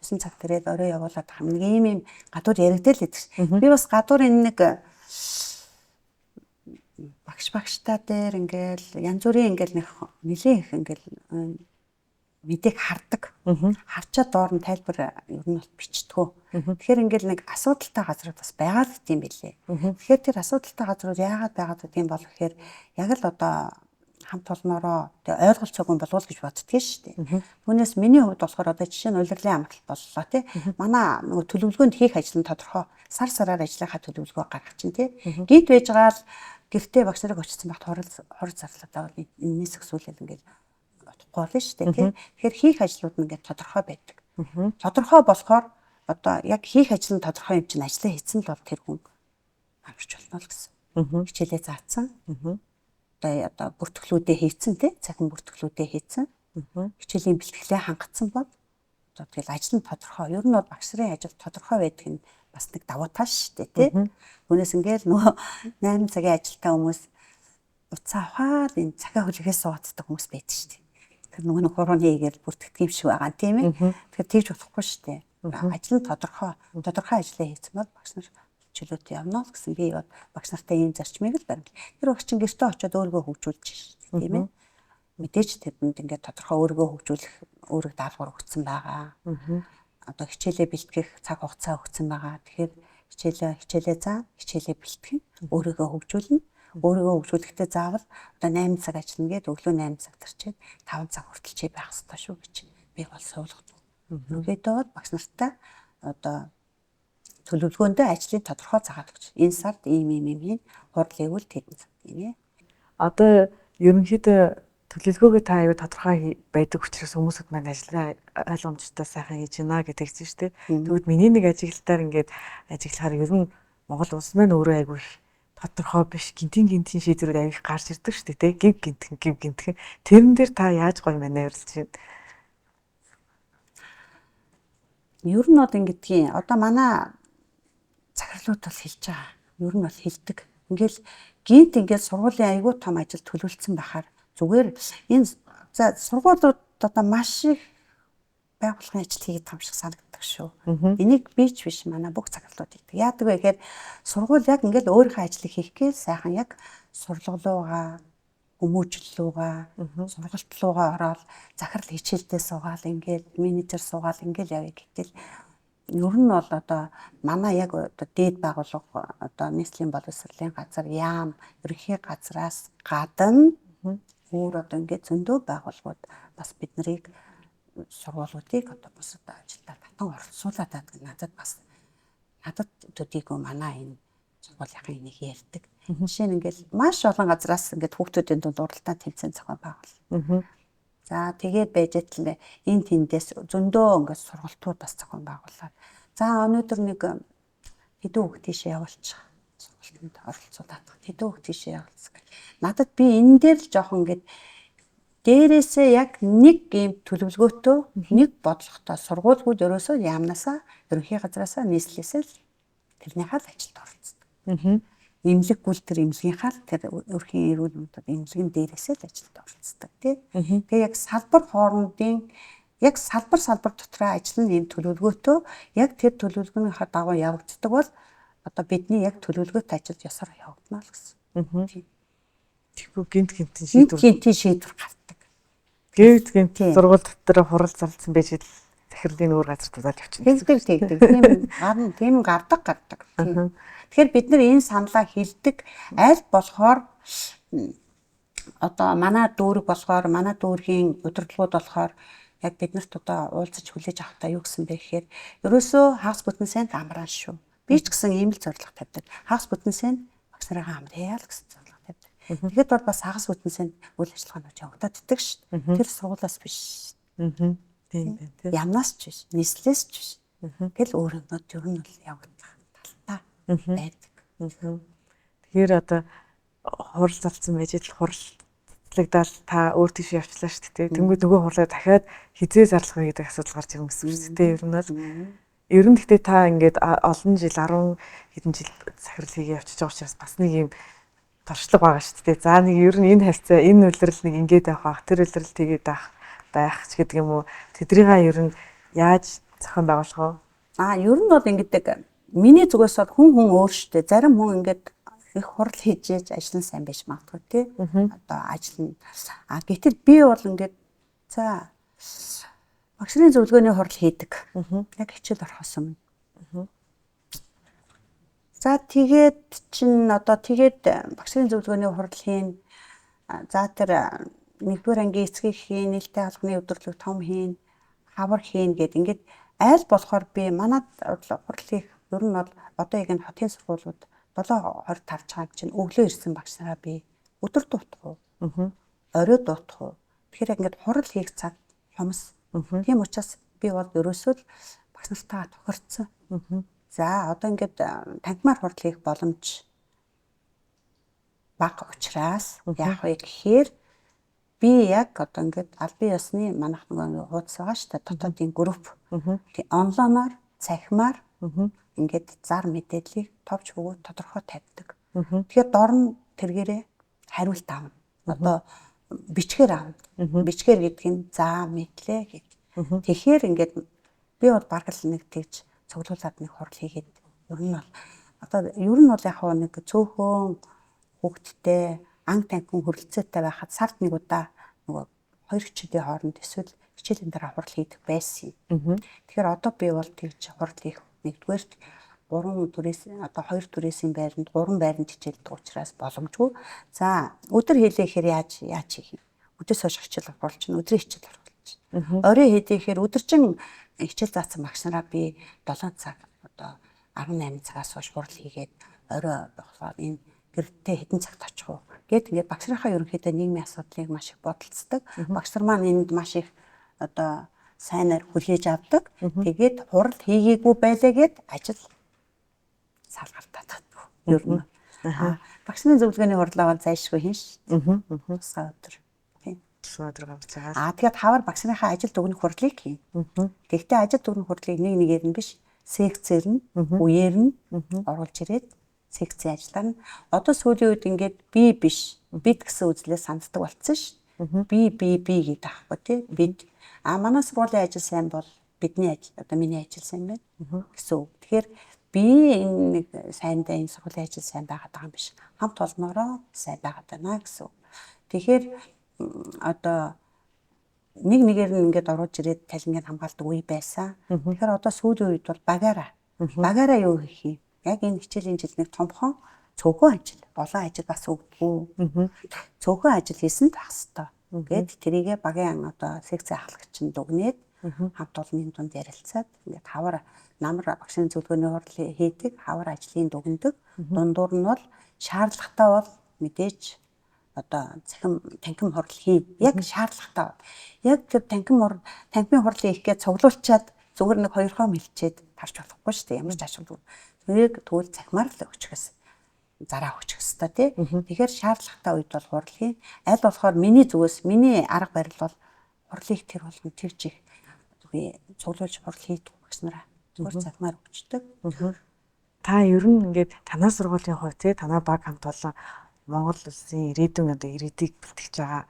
8-9 цагт ирээд орой явуулаад байгаа нэг ийм гадуур яригдэл гэдэг. Би бас гадуур энэ нэг багштай дээр ингээл янз бүрийн ингээл нэлээ их ингээл мэдээг хардаг. Харчаад доор нь тайлбар ер нь бол бичдэггүй. Тэгэхээр ингээл нэг асуудалтай газрууд бас байгаа л гэдэм билээ. Тэгэхээр тэр асуудалтай газрууд яагаад байгаад гэдэм бол гэхээр яг л одоо хамт олноороо тэгээ ойлголцоогүй болвол гэж боддгийн шүү дээ. Түүнээс миний хувьд болохоор одоо жишээ нь улирлын амралт боллоо тий. Манай нөгөө төлөвлөгөөнд хийх ажил нь тодорхой. Сар сараар ажлынхаа төлөвлөгөө гаргах чинь тий. Гинт байж байгаа л гэртээ багш нарыг очсон багт хор зарлаад байгаа энэс өсвөлэл ингээд утгагүй болно шүү дээ тий. Тэгэхээр хийх ажлууд нь ингээд тодорхой байдаг. Тодорхой болохоор одоо яг хийх ажил нь тодорхой юм чинь ажлаа хийсэн л бол тэр хүн амарч болно л гэсэн. Хичээлээ заасан. Одоо бүртгэлүүдээ хийцэн тий. Цахим бүртгэлүүдээ хийцэн. Хичээлийн бэлтгэлээ хангацсан бол одоо тэгэл ажил нь тодорхой. Ер нь бол багш нарын ажил тодорхой байдаг нь бас нэг давуу тал шүү дээ тий. Түүнээс ингээл нөгөө 8 цагийн ажилтаа хүмүүс уцаа аваад энэ цагаа хүлээхээс сууддаг хүмүүс байдаг шүү дээ. Тэр нөгөө хурууны хийгээл бүртгэдэг юм шиг байгаа тийм ээ. Тэгэхээр тэгж болохгүй шүү дээ. Ажил нь тодорхой ажлаа хийсэн бол багш нар чөлөөт явна л гэсэн би багш нартай ийм зарчмыг л баримт. Тэр багш чинь гэртээ очиод өөрийгөө хөгжүүлж шүү дээ тийм ээ. Мэдээж тэдэнд ингээд тодорхой өөрийгөө хөгжүүлэх өөрөг даалгавар өгсөн байгаа. Одоо хичээлээ бэлтгэх цаг хугацаа өгсөн байгаа. Тэгэхээр хичээлээ заа, хичээлээ бэлтгэх, өөрийгөө хөгжүүлнэ. Өөрийгөө хөгжүүлэхдээ заавал одоо 8 цаг ажиллана гээд өглөө 8 цаг төрчээд 5 цаг хүртэл чи байх хэрэгтэй шүү гэж би бол суулгав. Нөгөөдөө багш нартай одоо төлөвлөгөөндөө ажлыг тодорхой заагаад өгч. Энэ сард ийм хурлыг үл тэдэн цаг тийм ээ. Одоо ерөнхийдөө төлөвлөгөөгөө та аюу тодорхой байдаг учраас хүмүүсд маань ажлаа ойлгомжтой сайхан хийж байна гэдэг чинь шүү дээ. Тэгвэл миний нэг ажиглалтаар ингээд ажиглахаар ер нь Монгол улс маань өөрөө аюу их тодорхой биш гинтийн шийдвэрүүд аюу их гарч ирдэг шүү дээ. Гив гинтхэн. Тэрэн дээр та яаж гоё маневрлж байна? Ер нь бол ингэдгийн одоо манай захирлууд бол хэлж байгаа. Ер нь бол хэлдэг. Ингээл гинт ингээл сургуулийн аюу том ажил төлөвлөсөн байхаар зүгээр энэ за сургуулиуд одоо маш их байгууллагын ажил хийгээд байгаа юм шиг санагддаг шүү. Энийг би ч биш манай бүх захирлууд хийдэг. Яадаг вэ гэхээр сургууль яг ингээл өөрийнхөө ажлыг хийх гээл сайхан яг сургуулиугаа хүмүүжлэлүүгээ сургалтлуугаа ороод захирал хичээлдээ суугаал ингээл менежер суугаал ингээл явъя гэтэл ер нь бол одоо манай яг одоо дээд байгууллага одоо нийслэлийн боловсролын газар яам ерөнхий газраас гадна өөр одоо ингээд зөндөө байгууллагууд бас бид нарыг сургуулиудыг одоо бусад ажилдаа татан оролцуулаад байдаг. Надад төдийгүй манай энэ сургуулийн энийг ярьдаг. Жишээ нь ингээл маш олон газраас ингээд хүүхдүүдийн дунд уралдаан тэмцээн зохион байгуул. За тэгээд байж л энэ тэндээс зөндөө ингээд сургалтууд бас зохион байгуулаад. За өнөөдөр нэг хэдэн хүүхд тийшээ явуулчих. Сургалтанд оролцуулаад. Хэдэн хүүхд тийшээ явуулцгаа. Надад би энэ дээр л жоохон ингээд дээрээсээ яг нэг ийм төлөвлөгөөтэй нэг бодлоготой сургуулиуд ерөөсөө яамнасаа ерөнхий газраасаа нийслэлээсээ тэрнийхээ л ажилд оролцдог. Имлэг гүйлтэр имлэгийнхаа тэр өрхийн эрүүл мэндэд имлэгэн дээрээсээ л ажилд оролцдог тий. Тэгээ яг салбар хоорондын яг салбар дотроо ажиллана ийм төлөвлөгөөтэй яг тэр төлөвлөгөөнийхөө дагуу явагддаг бол одоо бидний яг төлөвлөгөөтэй ажил ёсоор явагдана л гэсэн. Тэгвэл гинтийн шийдвэр гардаг. Гинт сургууль дотор хурал зарлсан байж захирлын өөр газар тулаад явчихна. Тэгдэг. Тийм гардаг. Тэгэхээр бид нар энэ саналаа хэлдэг аль болохоор одоо манай дүүрэг болохоор манай дүүргийн удирдлагууд болохоор яг биднэрт одоо уулзаж хүлээж авахтаа юу гэсэн бэ гэхээр ерөөсөө хагас бүтэн сайнд амраан шүү. Би ч гэсэн ийм л зорилго тавьдаг. Хагас бүтэн сайнд багш нараа амрая л гэсэн зорилго тавьдаг. Тэгэхэд бол бас хагас бүтэн сайнд үйл ажиллагаанууд явагдаад иддэг шүү. Тэр сургуулиас биш. Тийм байна. Ямнаас ч биш, нийслэлээс ч биш. Тэгэл өөрөөнөд ер нь л явагдах талтай байдаг. Тэгэхээр одоо хурал залцсан байж л хурлагдаад та өөр тийш явчлаа шүү дээ. Тэнгүүд нөгөө хурлаа дахиад хизээ зарлах вэ гэдэг асуудал гарч ирнэ гэсэн үг шүү дээ. Ер нь гэхдээ та ингээд олон жил 10 хэдэн жил захирал хийгээ явчихж байгаа учраас бас нэг юм туршлага байгаа шүү дээ. За нэг ер нь энэ харьцаа энэ үйлрэл нэг ингээд явах, тэр үйлрэл тэгээд байх ч гэдэг юм уу. Тэдрийгээ ер нь яаж зохион байгуулах вэ? Ер нь бол ингэдэг миний зүгээс бол хүн өөр штэ. Зарим хүн ингээд их хурал хийж ээж ажил нь сайн байж магадгүй тий. Одоо ажил нь гэтэл би бол ингээд за багш нарын зөвлөгөөний хурал хийдэг. Яг хичээл орохоос өмнө. За тэгээд багш нарын зөвлөгөөний хурал хийн. За тэр 1-р ангийн эцгийг хийн, нээлттэй албаны өдөрлөг том хийн, хавар хийн гэд ингээд айл болохоор би манад хурал хийх ер нь бол одоо яг энэ хотын сургуулиуд 7:20 тавж байгаа чинь өглөө ирсэн багш нараа би өдөр дутах уу? Орой дутах уу? Тэгэхээр яг ингээд хурал хийх цаг хомс. Тийм учраас би бол ерөөсөө л багш нартайгаа тохирцсон. За одоо ингээд танхимаар хурал хийх боломж бага учраас яах вэ гэхээр би яг одоо ингээд албан ёсны манайх нөгөө хуудас байгаа шүү дээ. Дотоодын групп. Тэг онлайнаар цахимаар ингээд зар мэдээллийг товч бөгөөд тодорхой тавьдаг. Тэгэхээр дор нь тэргээрээ хариулт авна. Одоо бичгээр авна. Бичгээр гэдэг нь за мэдлээ гэж. Тэгэхээр ингээд би бол баг л нэг тэгж цуглуулад нэг хурал хийгээд ер нь бол яг нэг цөөхөн хүүхдтэй анги танхим хөрөлцөөтэй байхад сард нэг удаа нөгөө хоёр хичээлийн хооронд эсвэл хичээлийн дараа хурал хийдэг байсан. Тэгэхээр одоо би бол тэгж хурал хийх нэгдүгээрт 2 төрөөсийн байранд 3 байранд хичээлдэг учраас боломжгүй. За өдөр хийлээ гэхээр яаж хийх юм? Өдөөс хойш хичээл оруулж чинь өдрийн хичээл оруулж чинь. Орой хийлээ гэхээр өдөржин хичээл заасан багш нараа би 7 цаг одоо 18 цагаас хойш хурал хийгээд орой болохоор энэ гэртээ хэдэн цагт очих уу? Гэт ингээд багш нарынхаа ерөнхийдөө нийгмийн асуудлыг маш их бодолцдог. Багш нар маань энд маш их одоо сайнаар хүлээж авдаг. Тэгээд хурал хийгээгүй байлаа гэд ажил салгалтаад байдаг. Ер нь. Багш нарын зөвлөгөөний хурлаа бол зайлшгүй хийн ш. Тусгай өдөр. Тийм. Тусгай өдөр гарч байгаа. Тэгээд хавар багш нарынхаа ажил дүгнэх хурлыг хийн. Гэхдээ ажил дүгнэх хурлыг нэг нэгээр нь биш, секцээр нь, үеэр нь оруулж ирээд секцийн ажиллаар нь одоо сүүлийн үед ингээд би биш, бид гэсэн үзлээ санддаг болцсон ш. Би гэдэг аахгүй тий. Бид манай сургуулийн ажил сайн бол бидний ажил одоо миний ажил сайн байна гэсэн үг. Тэгэхээр би энэ нэг сайндаа энэ сургуулийн ажил сайн байгаад байгаа юм биш. Хамт олноороо сайн байгаад байна гэсэн үг. Тэгэхээр одоо нэг нэгээр нь ингээд оруулж ирээд талингийн хамгаалдаг үе байсан. Тэгэхээр одоо сүүлийн үед бол багаараа юу хийх юм? Яг энэ хичээлийн жил нэг томхон цөөхөн ажил, олон ажил бас өгдөггүй. Цөөхөн ажил хийсэн байх хэвээр. Ингээд тэрийгэ багийн одоо секцийн ахлагчид дүгнээд хамт олонны дунд ярилцаад ингээд хавар намар багшийн зөвлөгөөний хурал хийдэг, хавар ажлын дүгндэг. Дундуур нь бол шаардлагатай бол мэдээж одоо танхим хурал хийн. Яг шаардлагатай. Яг тэр танхимын хурлыг хийх гэж цуглуулчаад зүгээр нэг 2 хом хэлчихэд тарч болохгүй шүү дээ. Ямар ч ашиггүй. Тэгвэл цахимаар л өчгөөс зараа өгчих хэвээр тий. Тэгэхээр шаардлагатай үед бол хурал хийн. Аль болохоор миний зүгээс миний арга барил бол хурлыг тэр болгон тэр чих цуглуулж хурал хийдэг багш нараа зүгээр цахимаар өгчдөг. Та ер нь ингээд танаа сургуулийн хувьд тий танаа баг хамт олон Монгол улсын ирээдүйн одоо ирээдүйг бэлтгэж байгаа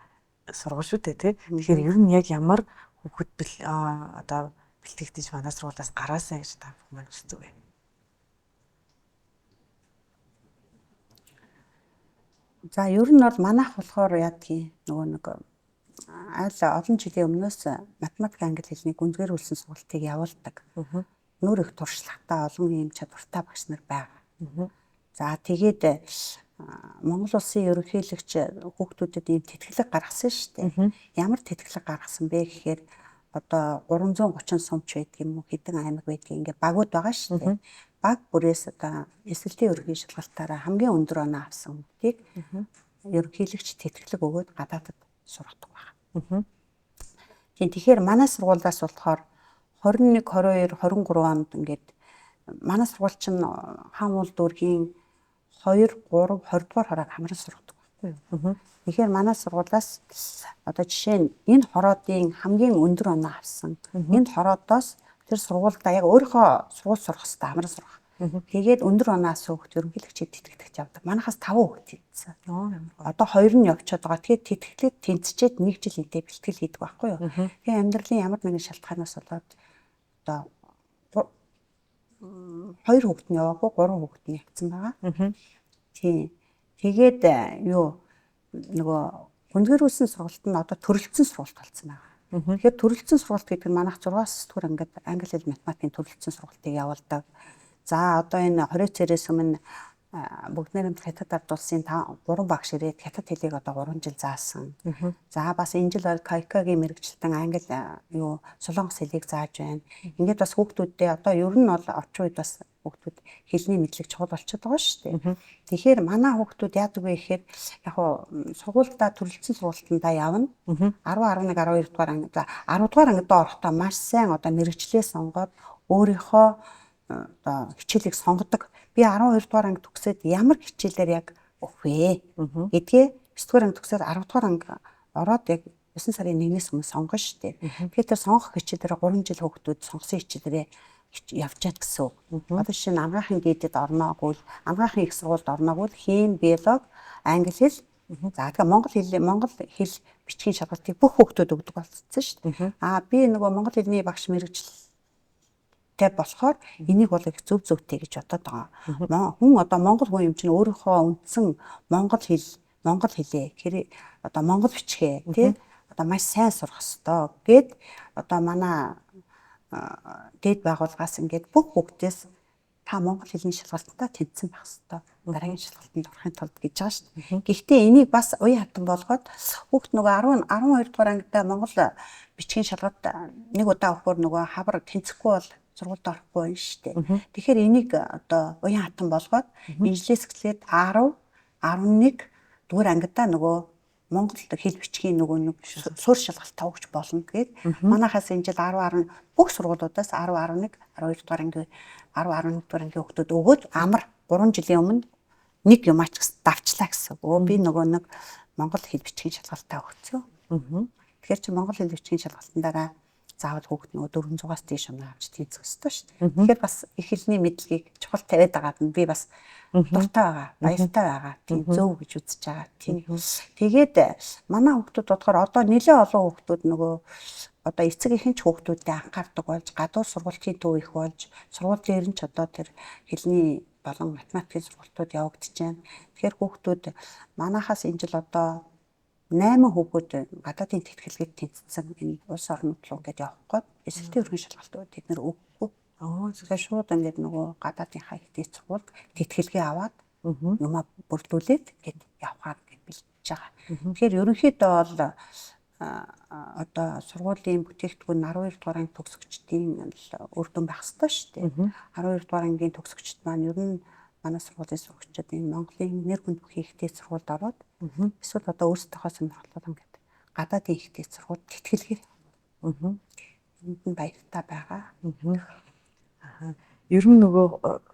сургууль шүү дээ тий. Тэгэхээр ер нь яг ямар хүүхэд одоо бэлтгэгдэж манай сургуулиас гараасаа гэж та хүмүүс үздэг вэ? За ер нь бол манайх болохоор яадгийн нөгөө нэг айл олон жилийн өмнөөс математик англи хэлний гүнзгийрүүлсэн сургалтыг явуулдаг. Нүүр их туршлагатай олон ийм чадвартай багш нар байгаа. За тэгээд Монгол улсын ерөнхийлөгч хүүхдүүдэд ийм тэтгэлэг гаргасан шүү дээ. Ямар тэтгэлэг гаргасан бэ гэхээр одоо 330 сумч байдаг юм уу хэдэн аймаг байдгийг ингээ багууд байгаа шүү дээ. Баг бүрээс одоо эсвэлтийн ерөнхий шалгалтаараа хамгийн өндөр оноо авсан хүмүүсийг ерөнхийлөгч тэтгэлэг өгөөд гадаадд сургадаг байна. Тэгэхээр манай сургуулиас болохоор 21, 22, 23 онд ингээд манай сургууль чинь хаан уул дүүргийн 2, 3, 20 дугаар хороог хамран сургадаг байхгүй юу. Тэгэхээр манай сургуулиас одоо жишээ нь энэ хороодын хамгийн өндөр оноо авсан. Энэ хороодоос тэр сургуультай яг өөрийнхөө сургууль сурах хэрэгтэй хамран сурах. Тэгээд өндөр онаас хүүхд ерөнхийлөгчөд тэтгэдэгч явдаг. Манайхаас 5 хүүхд хийдсэн. Одоо 2 нь явчихад байгаа. Тэгээд тэтгэлээд тэнцчээд 1 жил энтэй бэлтгэл хийдэг байхгүй юу? Тэгээд амьдралын ямар нэгэн шалтгаанаас болоод одоо 2 хүүхд нь яваагүй 3 хүүхд нь явцсан байгаа. Тийм. Тэгээд юу нөгөө гүнзгийрүүлсэн сургалт нь одоо төрөлцсөн сургалт болсон байгаа. Тэгэхээр төрөлцсөн сургалт гэдэг нь манайх 6-аас 9 дугаар ангид англи хэл математикийн төрөлцсөн сургалтыг явуулдаг. За одоо энэ 20 цэрээс өмнө бүгд нэрмд хятад ард улсын 3 багш ирээд хятад хэлийг одоо 3 жил заасан. За бас энэ жил бол Кайкагийн мэрэгчлэн англи юу солонгос хэлийг зааж байна. Ингээд бас хүүхдүүддээ одоо ер нь бол орчин үед бас хүүхдүүд хэлний мэдлэг чухал болчиход байгаа шүү дээ. Тэгэхээр манай хүүхдүүд яадаг вэ гэхээр яг хуу сургуультай төрөлцсөн сургалтандаа явна. 10, 11, 12 дугаар анги. За 10 дугаар ангид орохдоо маш сайн одоо мэрэгчлээ сонгоод өөрийнхөө одоо хичээлийг сонгодог. Би 12 дугаар анги төгсөөд ямар хичээлээр яг өгөх вэ гэдгээ 9 дугаар анги төгсөөд 10 дугаар анги ороод яг 9 сарын 1-ээс өмнө сонгоно шүү дээ. Тэгэхээр тэр сонгох хичээлээр 3 жил хүүхдүүд сонгосон хичээлээрээ явчаад гэсэн үг. Одоо жишээ нь ангаахын дээдэд орноогүй, ангаахын их сургуульд орноогүй хим, биолог, англи хэл. За тэгээ монгол хэл бичгийн шалгалтыг бүх хүүхдүүд өгдөг болсон шүү дээ. Би нөгөө монгол хэлний багш мэрэгчлээ болохоор энийг бол их зөв зөвтэй гэж бодоод байгаа. Хүн одоо монгол хүн юм чинь өөрийнхөө үндсэн монгол хэлээ одоо монгол бичгээ тий одоо маш сайн сурах ёстой гэд одоо манай дээд байгууллагаас ингээд бүх хүүхдээс та монгол хэлний шалгалтандаа тэнцсэн байх ёстой. Дараагийн шалгалтанд орохын тулд гэж байгаа шүү дээ. Гэхдээ энийг бас уян хатан болгоод хүүхд нөгөө 12 дугаар ангидаа монгол бичгийн шалгалт нэг удаа өгөхөөр нөгөө хавар тэнцэхгүй бол сургуульд орохгүй байна шүү дээ. Тэгэхээр энийг одоо уян хатан болгоод инжилээс эхлээд 10, 11 дугаар ангидаа нөгөө монгол хэл бичгийн нөгөө нэг суурь шалгалтаа өгч болно гэгээд манайхаас энэ жил 10 бүх сургуулиудаас 10, 11, 12 дугаар анги 10, 11 дугаар ангийн хүүхдүүд өгөөд амар 3 жилийн өмнө нэг юм ач давчлаа гэсэн. Би нөгөө нэг монгол хэл бичгийн шалгалтаа өгцөө. Тэгэхээр чи монгол хэл бичгийн шалгалтандаараа заавал хүүхд нөгөө 400-аас дээш оноо авч тэнцэх ёстой шүү дээ. Тэгэхээр бас их хэлний мэдлэгийг чухал тавиад байгаад нь би бас дуртай байгаа, баяртай байгаа. Тийм зөв гэж үзэж байгаа. Тийм. Тэгээд манай хүүхдүүд болохоор одоо нэлээд олон хүүхдүүд нөгөө одоо эцэг эхийн ч хүүхдүүдтэй анхаардаг болж, гадуур сургуулийн төв их болж, сургуулийн ч одоо тэр хэлний болон математикийн сургалтууд явагдаж байна. Тэгэхээр хүүхдүүд манайхаас энэ жил одоо 8 хүүхэд гадаадын тэтгэлгийг тэнцсэн энэ улс орнууд руу ингээд явах гээд эсэлтийн өргөн шалгалтууд тэд нэр өгөхгүй. Тэгэхээр шууд ингээд нөгөө гадаадынхаа ихтэй сургуульд тэтгэлгээ аваад юмаа бүрдүүлээд ингээд явхаар гэж бэлтэж байгаа. Тэгэхээр ерөнхийдөө бол одоо сургуулийн бүтээгдэхүүн 12 дугаар анги төгсөгчдийн үр дүн байх ёстой шүү дээ. 12 дугаар ангийн төгсөгчд маань ер нь манай сургуулийн сурагчид энэ Монголын нэр хүнд бүхий ихтэй сургуульд ороод эсвэл одоо өөрсдийнхөө сонирхлоор ингээд гадаадын ихтэй сургуульд тэтгэлгээ. Энд нь баяртай байгаа. Ер нь нөгөө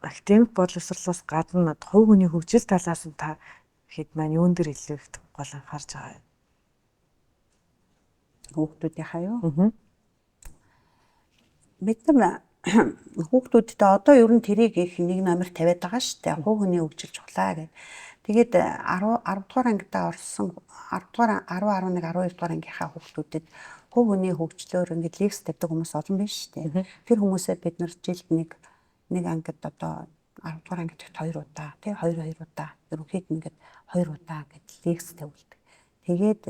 академик боловсролоос гадна хувь хүний хөгжил талаас нь та хэд маань юун дээр илүү их гол анхаарч байгаа юм? Хүүхдүүдийнхаа юу? Бид нар хүүхдүүдтэй одоо ер нь тэрийг их нэг номер тавиад байгаа шүү дээ. Хувь хүний хөгжил чухлаа гэдэг. Тэгээд 10 дугаар ангидаа орсон 10 дугаар 10, 11, 12 дугаар ангийнхаа хүүхдүүдэд хувь хүний хөгжлөөр ингээд лекц тавьдаг хүмүүс олон байна шүү дээ. Тэр хүмүүсээ бид нар жилд нэг ангид одоо 10 дугаар ангид 2 удаа тий 2 удаа ерөнхийд ингээд 2 удаа ингээд лекц тавьдаг. Тэгээд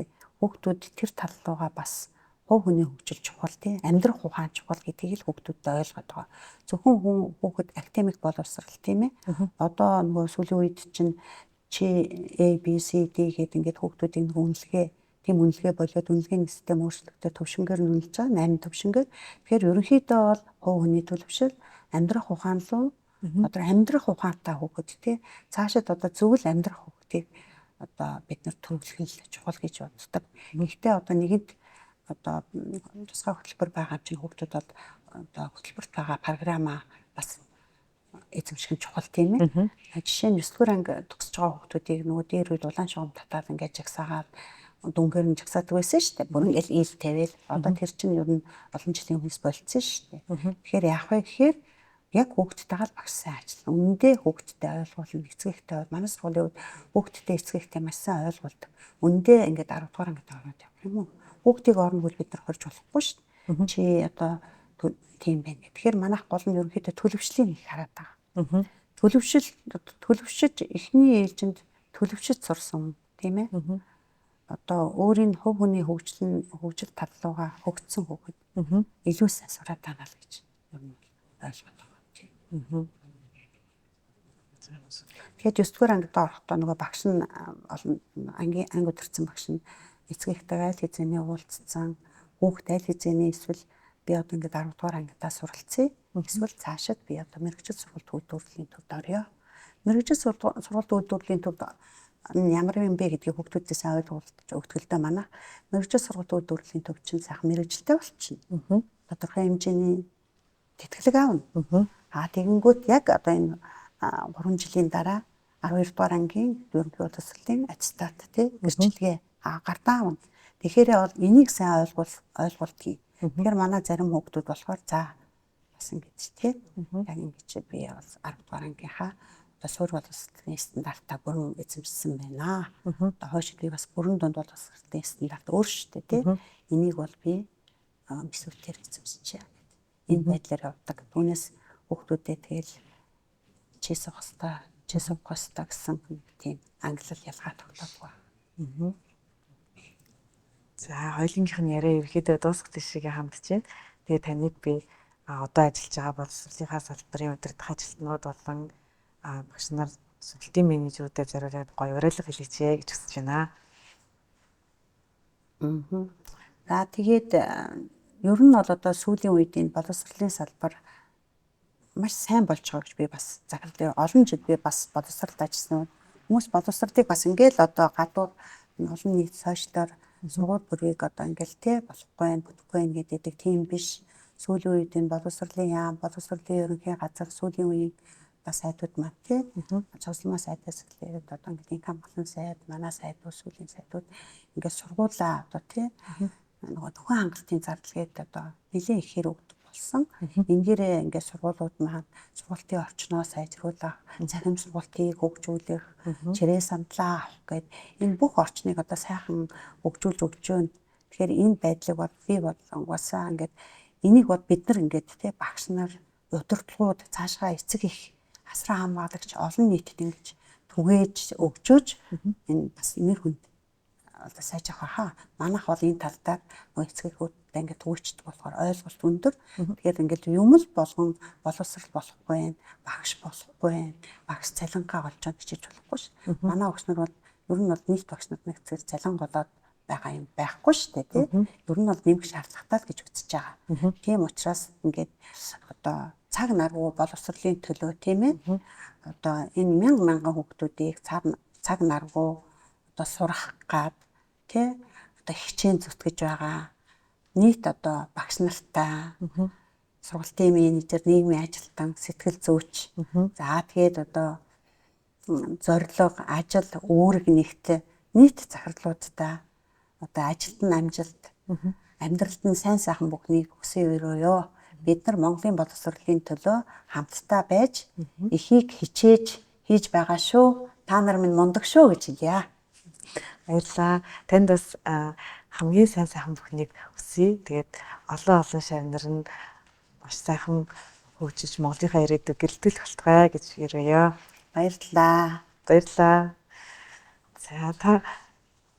хүүхдүүд тэр тал руугаа бас хувь хүний хөгжил чухал тий амьдрах ухаан чухал гэдгийг л хүүхдүүдэд ойлгоод байгаа. Зөвхөн хүүхэд академик боловсрал тийм ээ. Одоо нөгөө сүүлийн үед чинь A B C D гэдэг ингээд хүүхдүүдийн үнэлгээ болоод үнэлгээний систем өөрчлөгдөж төвшингээр нь үнэлж байгаа 8 төвшингээр. Тэгэхээр ерөнхийдөө бол хувь хүний төлөвшил амьдрах ухаан руу одоо амьдрах ухаантай хүүхэд тий цаашид одоо зөвл амьдрах хүүхдийг одоо бид нар төрөлхөл чухал гэж боддог. Гэхдээ одоо нэгэнд одоо тусгай хөтөлбөр байгаа чинь хүүхдүүд одоо хөтөлбөрт байгаа програмаа бас эзэмших нь чухал тийм ээ. Жишээ нь 9 дугаар анги төгсөж байгаа хүүхдүүдийг нөгөө дээр үед улаан шугам татаад ингээд жагсаагаад дүнгээр нь жагсаадаг байсан шүү дээ. Бүр ингээд ил тавиал одоо тэр чинь ер нь олон жилийн өмнөөс болцсон шүү дээ. Тэгэхээр яах вэ гэхээр яг хүүхдтэйгээ л багш сайн ажиллана. Үнэндээ хүүхдтэй ойлгуулна, эцэгтэй бол манай сургуулийн үед хүүхдтэй эцэгтэй маш сайн ойлгуулдаг. Үнэндээ ингээд 10 дугаар ангид ороод явах юм уу? Хүүхдийг орно гэвэл бид нар хорж болохгүй шүү дээ. Чи одоо тийм байна. Тэгэхээр манайх гол нь ерөнхийдөө төлөвшлийн их хараад байгаа. Төлөвшөж эхний ээлжинд төлөвшөж сурсан тийм ээ. Одоо өөрийн хувь хүний хөгжил таллуугаа хөгжсөн хүүхэд илүү сайн сураад байгаа л гэж ер нь ойлгоод байгаа. Тэгээд 9 дугаар ангид орохдоо нөгөө багш нь анги өдөрцөн багш нь эцэгтэй айл хэзээний уулзсан хүүхд айл хэзээний эсвэл би одоо ингээд 10 дугаар ангидаа суралцъя. Эсвэл цаашид би одоо мэрэгжил сургалт үйлдвэрлэлийн төвд орё. Мэрэгжил сургалт үйлдвэрлэлийн төвд ямар юм бэ гэдгийг хүүхдүүдээс сайн ойлгуулж өгөх л дээ манай. Мэрэгжил сургалт үйлдвэрлэлийн төв чинь сайхан мэрэгжилтэй болчихно. Тодорхой хэмжээний тэтгэлэг аавна. Тэгэнгүүт яг одоо энэ 3 жилийн дараа 12 дугаар ангийн ерөнхий боловсролын аттестат гэрчлэгээ гартаа авна. Тэгэхээр энийг сайн ойлгуултгий. Тэгэхээр манай зарим хүүхдүүд болохоор за бас ингэж яг ингэж би бол 10 дугаар ангийнхаа одоо суурь боловсролын стандартаа бүрэн эзэмшсэн байна. Одоо хойш би бас бүрэн дунд боловсролын стандарт өөр шүү дээ Энийг бол би мессүлтээр эзэмшчихье гэдэг. Энэ байдлаар явдаг. Түүнээс хүүхдүүдэд тэгэл чи сохстой гэсэн тийм англиар ялгаа тоглоод байгаа. За хоёулынгийнх нь яриа ерөөдөө дуусах тийшээ хандж байна. Тэгээ таныг би одоо ажиллаж байгаа боловсролынхаа салбарын удирдах ажилтнууд болон багш нар сургалтын менежерүүдэд зориулаад гоё уриалга хэлээч гэж хүсэж байна. За тэгээд ер нь бол одоо сүүлийн үед энэ боловсролын салбар маш сайн болж байгаа гэж би бас захирлаа. Олон жил би бас боловсролд ажилласан. Хүмүүс боловсролыг бас ингээл одоо гадуур олон нийт сошиалаар сургууль бүрийг одоо ингээл болохгүй гэдэг тийм биш. Сүүлийн үед энэ боловсролын яам, боловсролын ерөнхий газар сүүлийн үеийн бас сайдууд маань цогцлмаа сайдаас эхлээд одоо ингээд инкам болон сайд, манай сайдууд, сүүлийн сайдууд ингээд сургуулаа одоо нөгөө төхөн хангалтын зарлагыг одоо нэлээд ихээр өгдөг болсон. Энгээрээ ингээд сургуулиуд маань сургалтын орчноо сайжруулах, цахим сургалтыг хөгжүүлэх, чирээ сандлаа авах гэд энэ бүх орчныг одоо сайхан хөгжүүлж өгч байна. Тэгэхээр энэ байдлыг бол би угаасаа ингээд энийг бол бид нар ингээд багш нар удирдлагууд цаашгаа эцэг их асран хамгаалагч олон нийтэд ингэж түгээж өгчөөж энэ бас нэр хүнд одоо сайж авах манайх бол энэ талдаа нөгөө эцэгүүдтэй ингээд түгээчдэг болохоор ойлголт өндөр. Тэгэхээр ингээд юм л болгон боловсрал болохгүй байх, багш болохгүй байх, багш цалингаа олж байгаа гэж болохгүй ш. Манай багш нар бол ер нь бол нийт багш нар нэг зэрэг цалин голоод байгаа юм байхгүй шүү дээ тий. Ер нь бол нэмэх шаардлагатай л гэж үзэж байгаа. Тийм учраас ингээд одоо цаг наргуу боловсролын төлөө тийм ээ. Одоо энэ мянган хүүхдүүдийг цаг наргуу одоо сурах гад тий одоо хичээн зүтгэж байгаа. Нийт одоо багш нартай сургалтын менежер, нийгмийн ажилтан, сэтгэл зүйч. За тэгээд одоо зорилго, ажил, үүрэг нэгт нийт захирлуудтай одоо ажилтны амжилт, амьдралд нь сайн сайхан бүхнийг хүсье өрөөё. Бид нар Монголын боловсролын төлөө хамтдаа байж эхийг хичээж хийж байгаа шүү. Та нар минь мундаг шүү гэж хэлье. Баярлалаа. Танд бас хамгийн сайн сайхан бүхнийг хүсье. Тэгээд олон шавнар нь маш сайхан хөгжиж Монголынхаа ирээдүйг гэрэлтүүлэх болтугай гэж ярая. Баярлалаа. Баярлалаа. За та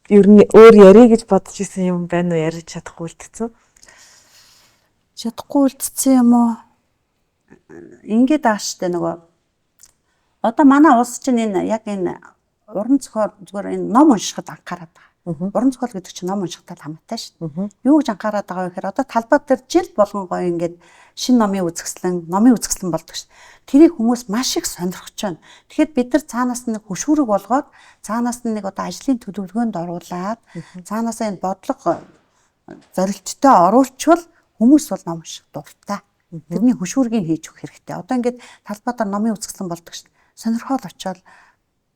ер нь өөр ярих гэж бодож исэн юм байна уу? Яриж чадахгүй үлдсэн? Чадахгүй үлдсэн юм уу? Ингээд ааштай нөгөө одоо манай улс чинь энэ яг энэ уран зохиол зүгээр энэ ном уншихад анхаарат байгаа. Уран зохиол гэдэг чинь ном уншихтай хамаатай шүү дээ. Юу гэж анхаарат байгаа вэ гэхээр одоо талбай дээр жил болгон гоё ингээд шинэ номын үзэсгэлэн болдог шүү. Тэрийг хүмүүс маш их сонирхож байна. Тэгэхээр бид нар цаанаас нэг хөшүүрэг болгоод цаанаас нэг одоо ажлын төлөвлөгөөнд оруулаад цаанаасаа энэ бодлого зорилттой оруулчвал хүмүүс бол ном унших дуртай. Тэрний хөшүүргийг хийж өгөх хэрэгтэй. Одоо ингээд талбай дээр номын үзэсгэлэн болдог шүү. Сонирхоод очиод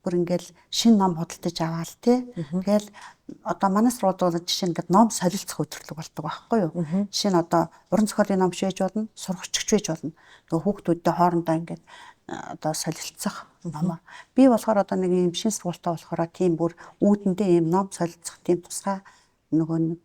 бүр ингээл шин ном худалдаж аваал тий. Тэгэл одоо манай сургууль жишээ нь ингээд ном солилцох өдрлөг болдог байхгүй юу? Жишээ нь одоо уран зохиолын ном шийдэж болно, сургагчч байж болно. Тэгээ хүүхдүүдтэй хоорондоо ингээд одоо солилцох ном. Би болохоор одоо нэг юм шин сургуультай болохоор тийм бүр үүдэндээ юм ном солилцох тийм тусгай нөгөө нэг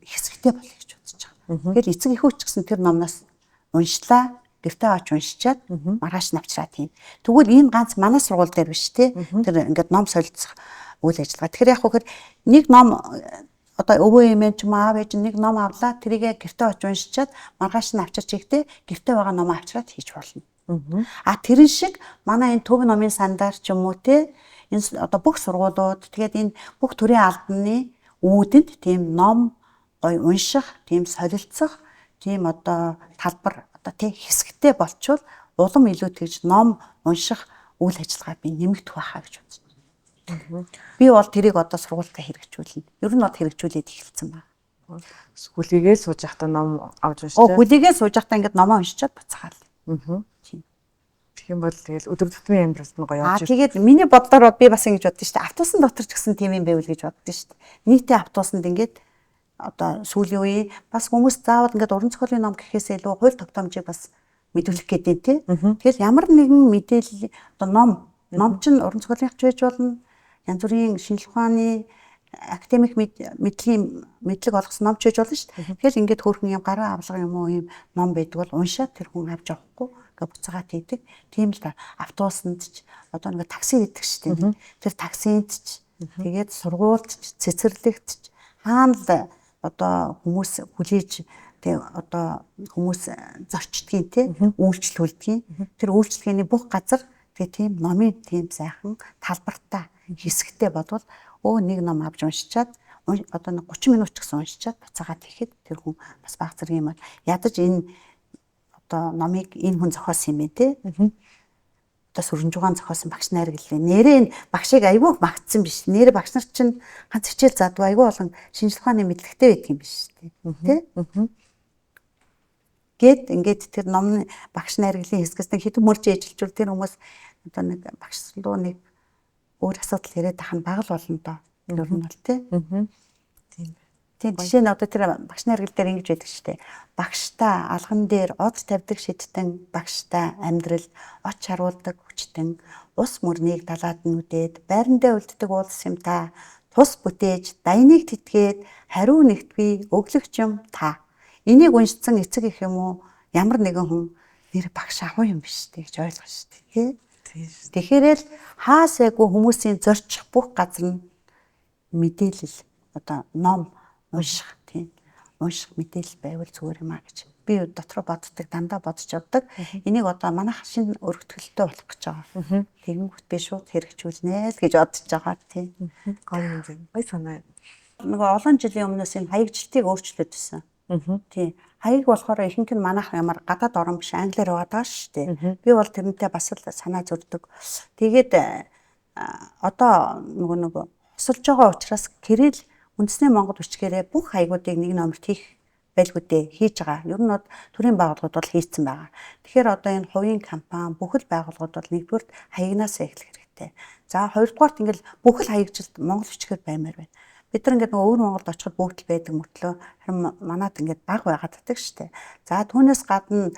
хэсэгтэй болъё гэж бодож байгаа. Тэгэхээр эцэг эхүүч гэсэн тэр номноос уншлаа, гэртээ авч уншичаад маргааш навчраа тийм. Тэгвэл энэ ганц манай сургууль дээр биш тий. Тэр ингээд ном солилцох үйл ажиллагаа. Тэгэхээр яг хөхөр нэг ном одоо өвөө эмээ ч юм аав ээж нэг ном авлаа, тэрийгэ гэртээ авч уншичаад маргааш нь авчирч ихтэй гэртээ байгаа номоо авчираад хийж болно. А тэрэн шиг манай энэ төв номын сандар ч юм уу тий. Энэ одоо бүх сургуулиуд тэгээд энэ бүх төрлийн албаны үүдэнд тийм ном гой унших, тийм солилцох, тийм одоо талбар одоо тий хэсэгтэй болчвол улам илүү тэгж ном унших үйл ажиллагаа би нэмэгдэх байхаа гэж бодсон. Би бол тэрийг одоо сургуультаа хэрэгжүүлнэ. Ер нь бол хэрэгжүүлээд эхэлсэн байна. Хүлээгээ сууж явахдаа ном авч уншдаг. Хүлээгээ сууж явахдаа ингээд номоо уншичаад буцаагаал. Тэгэх юм бол тэгэл өдөр тутмын амьдралд нь гоё явж. Тэгээд миний бодлоор би бас ингэж боддоо шүү дээ. Автобусны дотор ч гэсэн тийм юм байвал гэж боддоо шүү дээ. Нийтээ автобусанд ингээд одоо сүүлийн үе бас хүмүүс заавал ингээд уран зохиолын ном гэхээсээ илүү хууль тогтоомжийг бас мэдүүлэх гэдэг тий. Тэгэхээр ямар нэгэн мэдээлэл одоо ном чинь уран зохиолынч байж болно. Янз бүрийн шинжлэх ухааны академик мэдлэг олгосон ном ч байж болно шүү дээ. Тэгэхээр ингээд хөөрхөн юм гараа авлага юм уу юм ном байдаг бол уншаад тэр хүн авч явахгүй ингээд буцаагаад хийдэг. Тийм л да. Автобусанд ч одоо ингээд такси гэдэг шүү дээ. Тэр таксинд ч тэгээд сургуульд ч цэцэрлэгт ч хаана л одоо хүмүүс хүлээж тэг одоо хүмүүс зорчдгийн тий үйлчлүүлдгийн тэр үйлчлэгээний бүх газар тэг тийм номын тийм сайхан талбартай хэсэгтэй бодвол нэг ном авч уншичаад одоо 30 минут ч гэсэн уншичаад буцаагаад ирэхэд тэр хүн бас баг зэрэг юм ядаж энэ одоо номыг энэ хүн зохиосон юм тий одоо сүрэнжугаан зохиосон багш найр гэлээ. Нэрээ энэ багшийг айгүй магтсан биш. Нэрээ багш нар чинь ганц хичээл заадгүй айгүй болон шинжлэх ухааны мэдлэгтэй байдаг юм биш тий. Гэт ингээд тэр номны багш найргийн хэсгээс нэг хэдэн мөрж ээжилжүүл тэр хүмүүс одоо нэг багш руу нэг өөр асуудал ирээд тах нь баг л болно доо. Ер нь бол тий. Тийм жишээ нь одоо тэр багш найргал дээр ингэж байдаг шүү дээ. Багштай алган дээр од тавьдаг шидтэн, багштай амьдрал оч харуулдаг хүчтэн, ус мөрнийг далаад нүдээд байрандаа үлддэг уулс юм та. Тус бүтээж дайныг тэтгээд хариу нэгтгүй өглөгч юм та. Энийг уншсан эцэг их юм уу? Ямар нэгэн хүн нэр багш авах юм биш үү гэж ойлгож шүү дээ. Тэгэхээр л хаасайгүй хүмүүсийн зорчих бүх газар нь мэдээлэл одоо ном унших тийм унших мэдээлэл байвал зүгээр юм а гэж би дотроо боддог дандаа бодож явдаг. Энийг одоо манайх шинэ өргөтгөлтөө болох гэж байгаа. Тэгэнгүүт би шууд хэрэгжүүлнэ л гэж бодож байгаа тийм. Гоё юм. Гоё санаа. Нөгөө олон жилийн өмнөөс энэ хаягжилтыг өөрчлөөд байсан. Тийм. Хаяг болохоор ихэнх нь манайх ямар гадаад орн биш англиар байгаа шүү дээ. Би бол тэрнтэй бас л санаа зөрдөг. Тэгээд одоо нөгөө хосолж байгаа учраас Кирилл үндэсний монгол бичгээрээ бүх хаягуудыг нэг номерт хийх байлгуудээ хийж байгаа. Ер нь төрийн байгууллагууд бол хийцэн байгаа. Тэгэхээр одоо энэ хувийн компани бүхэл байгууллагууд бол нэгдүгээр хаягнаас эхлэх хэрэгтэй. За хоёрдугаарт ингээл бүхэл хаягжилт монгол бичгээр баймаар байна. Бид нар ингээд өөр Монголд очиход бүгд л байдаг мөртлөө харин манад ингээд баг байгаад байдаг штэ. За түүнээс гадна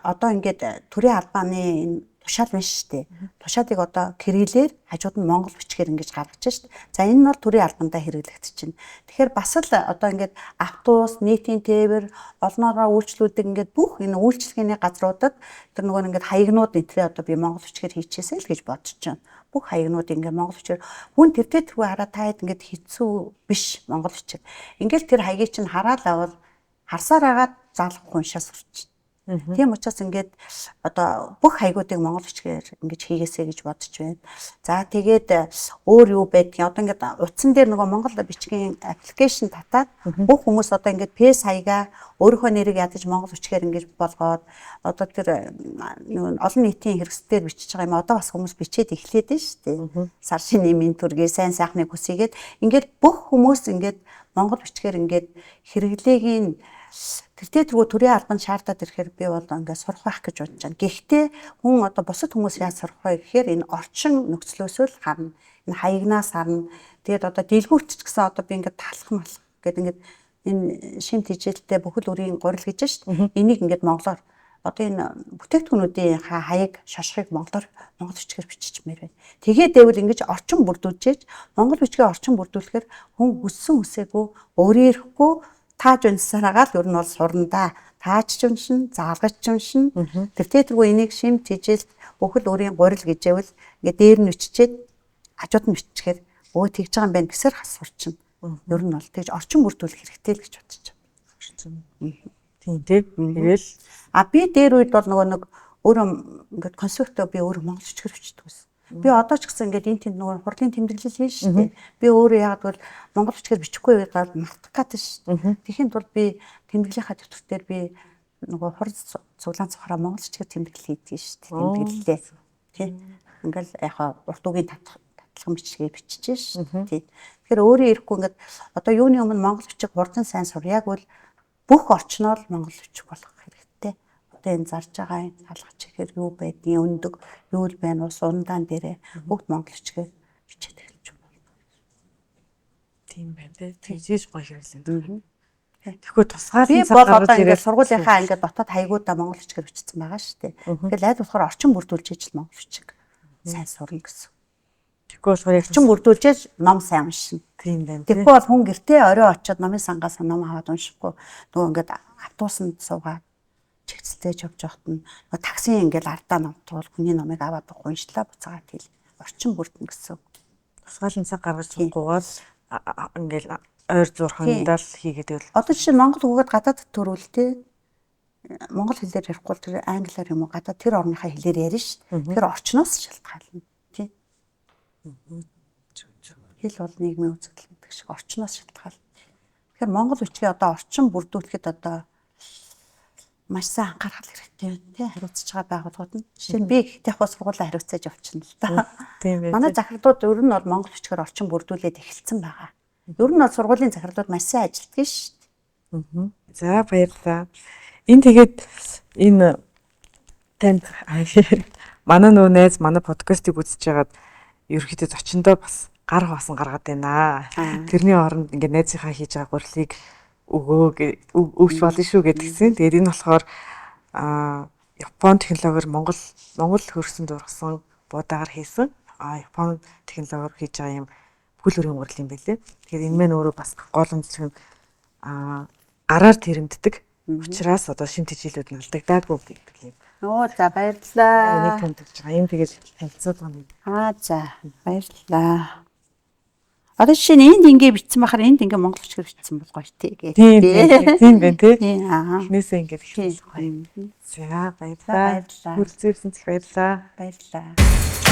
одоо ингээд төрийн албаны тушаал биш штэ. Тушаалыг одоо кириллээр хажууд нь монгол бичгээр ингэж гаргаж штэ. За энэ нь бол төрийн албандаа хэрэглэгдэж байна. Тэгэхээр бас л одоо ингээд автобус, нийтийн тээвэр, олноороо үйлчлүүлдэг ингээд бүх энэ үйлчлэгээний газруудад тэр нөгөө ингээд хаягнууд нэтгээ одоо би монгол бичгээр хийчихээсэй л гэж бодож байна. Бүх хаягнууд ингээд монгол бичгээр хүн тэртээ тэргүй хараад таад ингээд хэцүү биш монгол бичээр. Ингээд тэр хаягийг чинь хараад авал харсаар агаад залахгүй уншаа сурч. Тийм учраас ингээд одоо бүх хаягуудыг монгол бичгээр ингэж хийгээсэй гэж бодож байна. За тэгээд өөр юу байдгийг одоо ингээд утсан дээр нөгөө монгол бичгийн аппликейшн татаад бүх хүмүүс одоо ингээд PS хаягаа өөрийнхөө нэрийг ядаж монгол бичгээр ингэж болгоод одоо тэр олон нийтийн хэрэгслээр бичиж байгаа юм одоо бас хүмүүс бичээд эхлээд нь шүү дээ. Сар шинийн ментургээ сайн сайхныг хүсийгээд ингээд бүх хүмүүс ингээд монгол бичгээр ингээд хэрэглээгийн тэртээ төрийн албан шаардаад ирэхээр би бол ингээд сурах байх гэж бодож байна. Гэхдээ хүн одоо бусад хүмүүс яаж сурах вэ гэхээр энэ орчин нөхцлөөс л харна. Энэ хаягнаас харна. Тэгээд одоо дэлгүүрт ч гэсэн одоо би ингээд талах малах гэдэг ингээд энэ шимт хичээлтэй бүхэл үрийн гурил гэж шүү дээ. Энийг ингээд монголоор одоо энэ бүтээгдэхүүнүүдийн хаяг шошхыг монгол бичгээр биччихмээр байна. Тэгээд дэвэл ингэж орчин бүрдүүлжээж монгол бичгийн орчин бүрдүүлэхээр хүн хүссэн үсээгүй өөрөө ирэхгүй тааж унсараагаал ер нь бол сурнаа. Тааж ч уншин, заалгаж ч уншин. тэртээ энийг шимт хичээлд бүхэл үрийн гурил гэжээвэл ингээд дээр нь биччихэд хажууд нь биччихээр өө тэгж байгаа юм байна гэсээр хас сурчин. Ер нь бол тэгж орчин бүрдүүлэх хэрэгтэй л гэж бодож байна. Тийм тэгэл би дээр үед бол нэг өөрөө ингээд концепто би өөрөө монгол бичгээр бичдэг байсан. Би одоо ч гэсэн ингээд энэ тэнд нөгөө хурлын тэмдэглэл хийн шүү дээ. Би өөрөө яагаад бол монгол бичгээр бичихгүй байгаад мартах гэдэг шүү дээ. Тэхийн тулд би тэмдэглэлийнхаа дэвтэртээр би нөгөө хурц цуглаан цохроо монгол бичгээр тэмдэглэл хийдэг шүү дээ. Тэмдэглэлээ. Тий. Ингээл яхаа урт үгийн татлах бичгээр биччихэж шүү дээ. Тэгэхээр өөрөө ирэхгүй ингээд одоо юуны өмнө монгол бичиг хурдан сайн сур яг бол бүх орчноор монгол бичиг болох хэрэгтэй. Одоо энэ зарж байгаа энэ талхач ихээр юу байдгийг өндөг, юу л байна ус ундаан дээрээ бүгд монгол бичгээр бичээд эхэлж байна. Тийм байна те. Тэгжээж гоё хэрэглэн. Тэгэхгүй Би тусгаалсан бол одоо ингээд сургуулийнхаа ингээд дотоод хаягуудаа монгол бичгээр бичсэн байгаа шүү дээ. Тэгэхээр аль болохоор орчин бүрдүүлж ижил монгол бичиг сайн сурна гэсэн. Тэгэхгүй болохоор яг орчин бүрдүүлж ном сайн уншина. Тийм байна. Тэгэхгүй бол хүн гэртээ орой очиод номын сангаас ном аваад уншихгүй нөгөө ингээд автобусанд суугаад чигцэлтэй явж явахт нь таксийн ингээд ардаа номтуул хүний номыг аваад уншлаа буцаагаад хэл орчин бүрдэн гэсэн. Тусгаалan цаг гаргаж суугуугаар ингээд ойр зурхандаа л хийгээд байвал одоо жишээ нь монгол үгээд гадаад төрүүлтэй монгол хэлээр ярихгүй тэр англиар юм уу гадаад тэр орныхаа хэлээр ярина шүү. Тэгэхээр орчноос шалтгаална тий. Хэл бол нийгмийн үзэгдэл гэдэг шиг орчноос шалтгаална. Тэгэхээр монгол бичгээ одоо орчин бүрдүүлэхэд одоо маш сайн анхаарал хэрэгтэй байна тий. Хариуцж байгаа байгууллагууд нь. Жишээ нь би ихтэй хос сургуулаа хариуцаж явчихна л да. Тийм байх. Манай захирлууд ер нь бол монгол бичгээр орчин бүрдүүлээд эхэлсэн байгаа. Ер нь бол сургуулийн захирлууд маш сайн ажилладаг шүү дээ. За баярлалаа. Энэ тэгээд энэ танд манай нөө найз манай подкастыг үзэж байгаад ерөөхдөө зочиндоо бас гар хавсан гаргаад байна. Тэрний оронд ингээд найзынхаа хийж байгаа гурилыг өгч болно шүү гэдгийгсэн. Тэгээд энэ болохоор Япон технологиор Монгол хөрсөн дургасан буудаагаар хийсэн. Япон технологиор хийж байгаа юм бүхэл өрийн гурил юм байлээ. Тэгэхээр энэ мэн өөрөө бас гол онцлог нь гараар тэрэмддэг. Учираас одоо шимт хичээлүүд нь алдагдаагүй гэдэг юм. За баярлалаа. Энийг томдож байгаа юм тэгээд танилцуулж байгаа юм. За баярлалаа. Одоо жишээ нь энд ингээ бичсэн бахаар энд ингээ монгол бичгээр бичсэн бол гоё тий гэх. Тийм байна тий. Эхнээсээ ингээ бичсэн гоё. За баярлалаа. Баярлалаа. Хүрэлцээрсэн баярлалаа. Баярлалаа.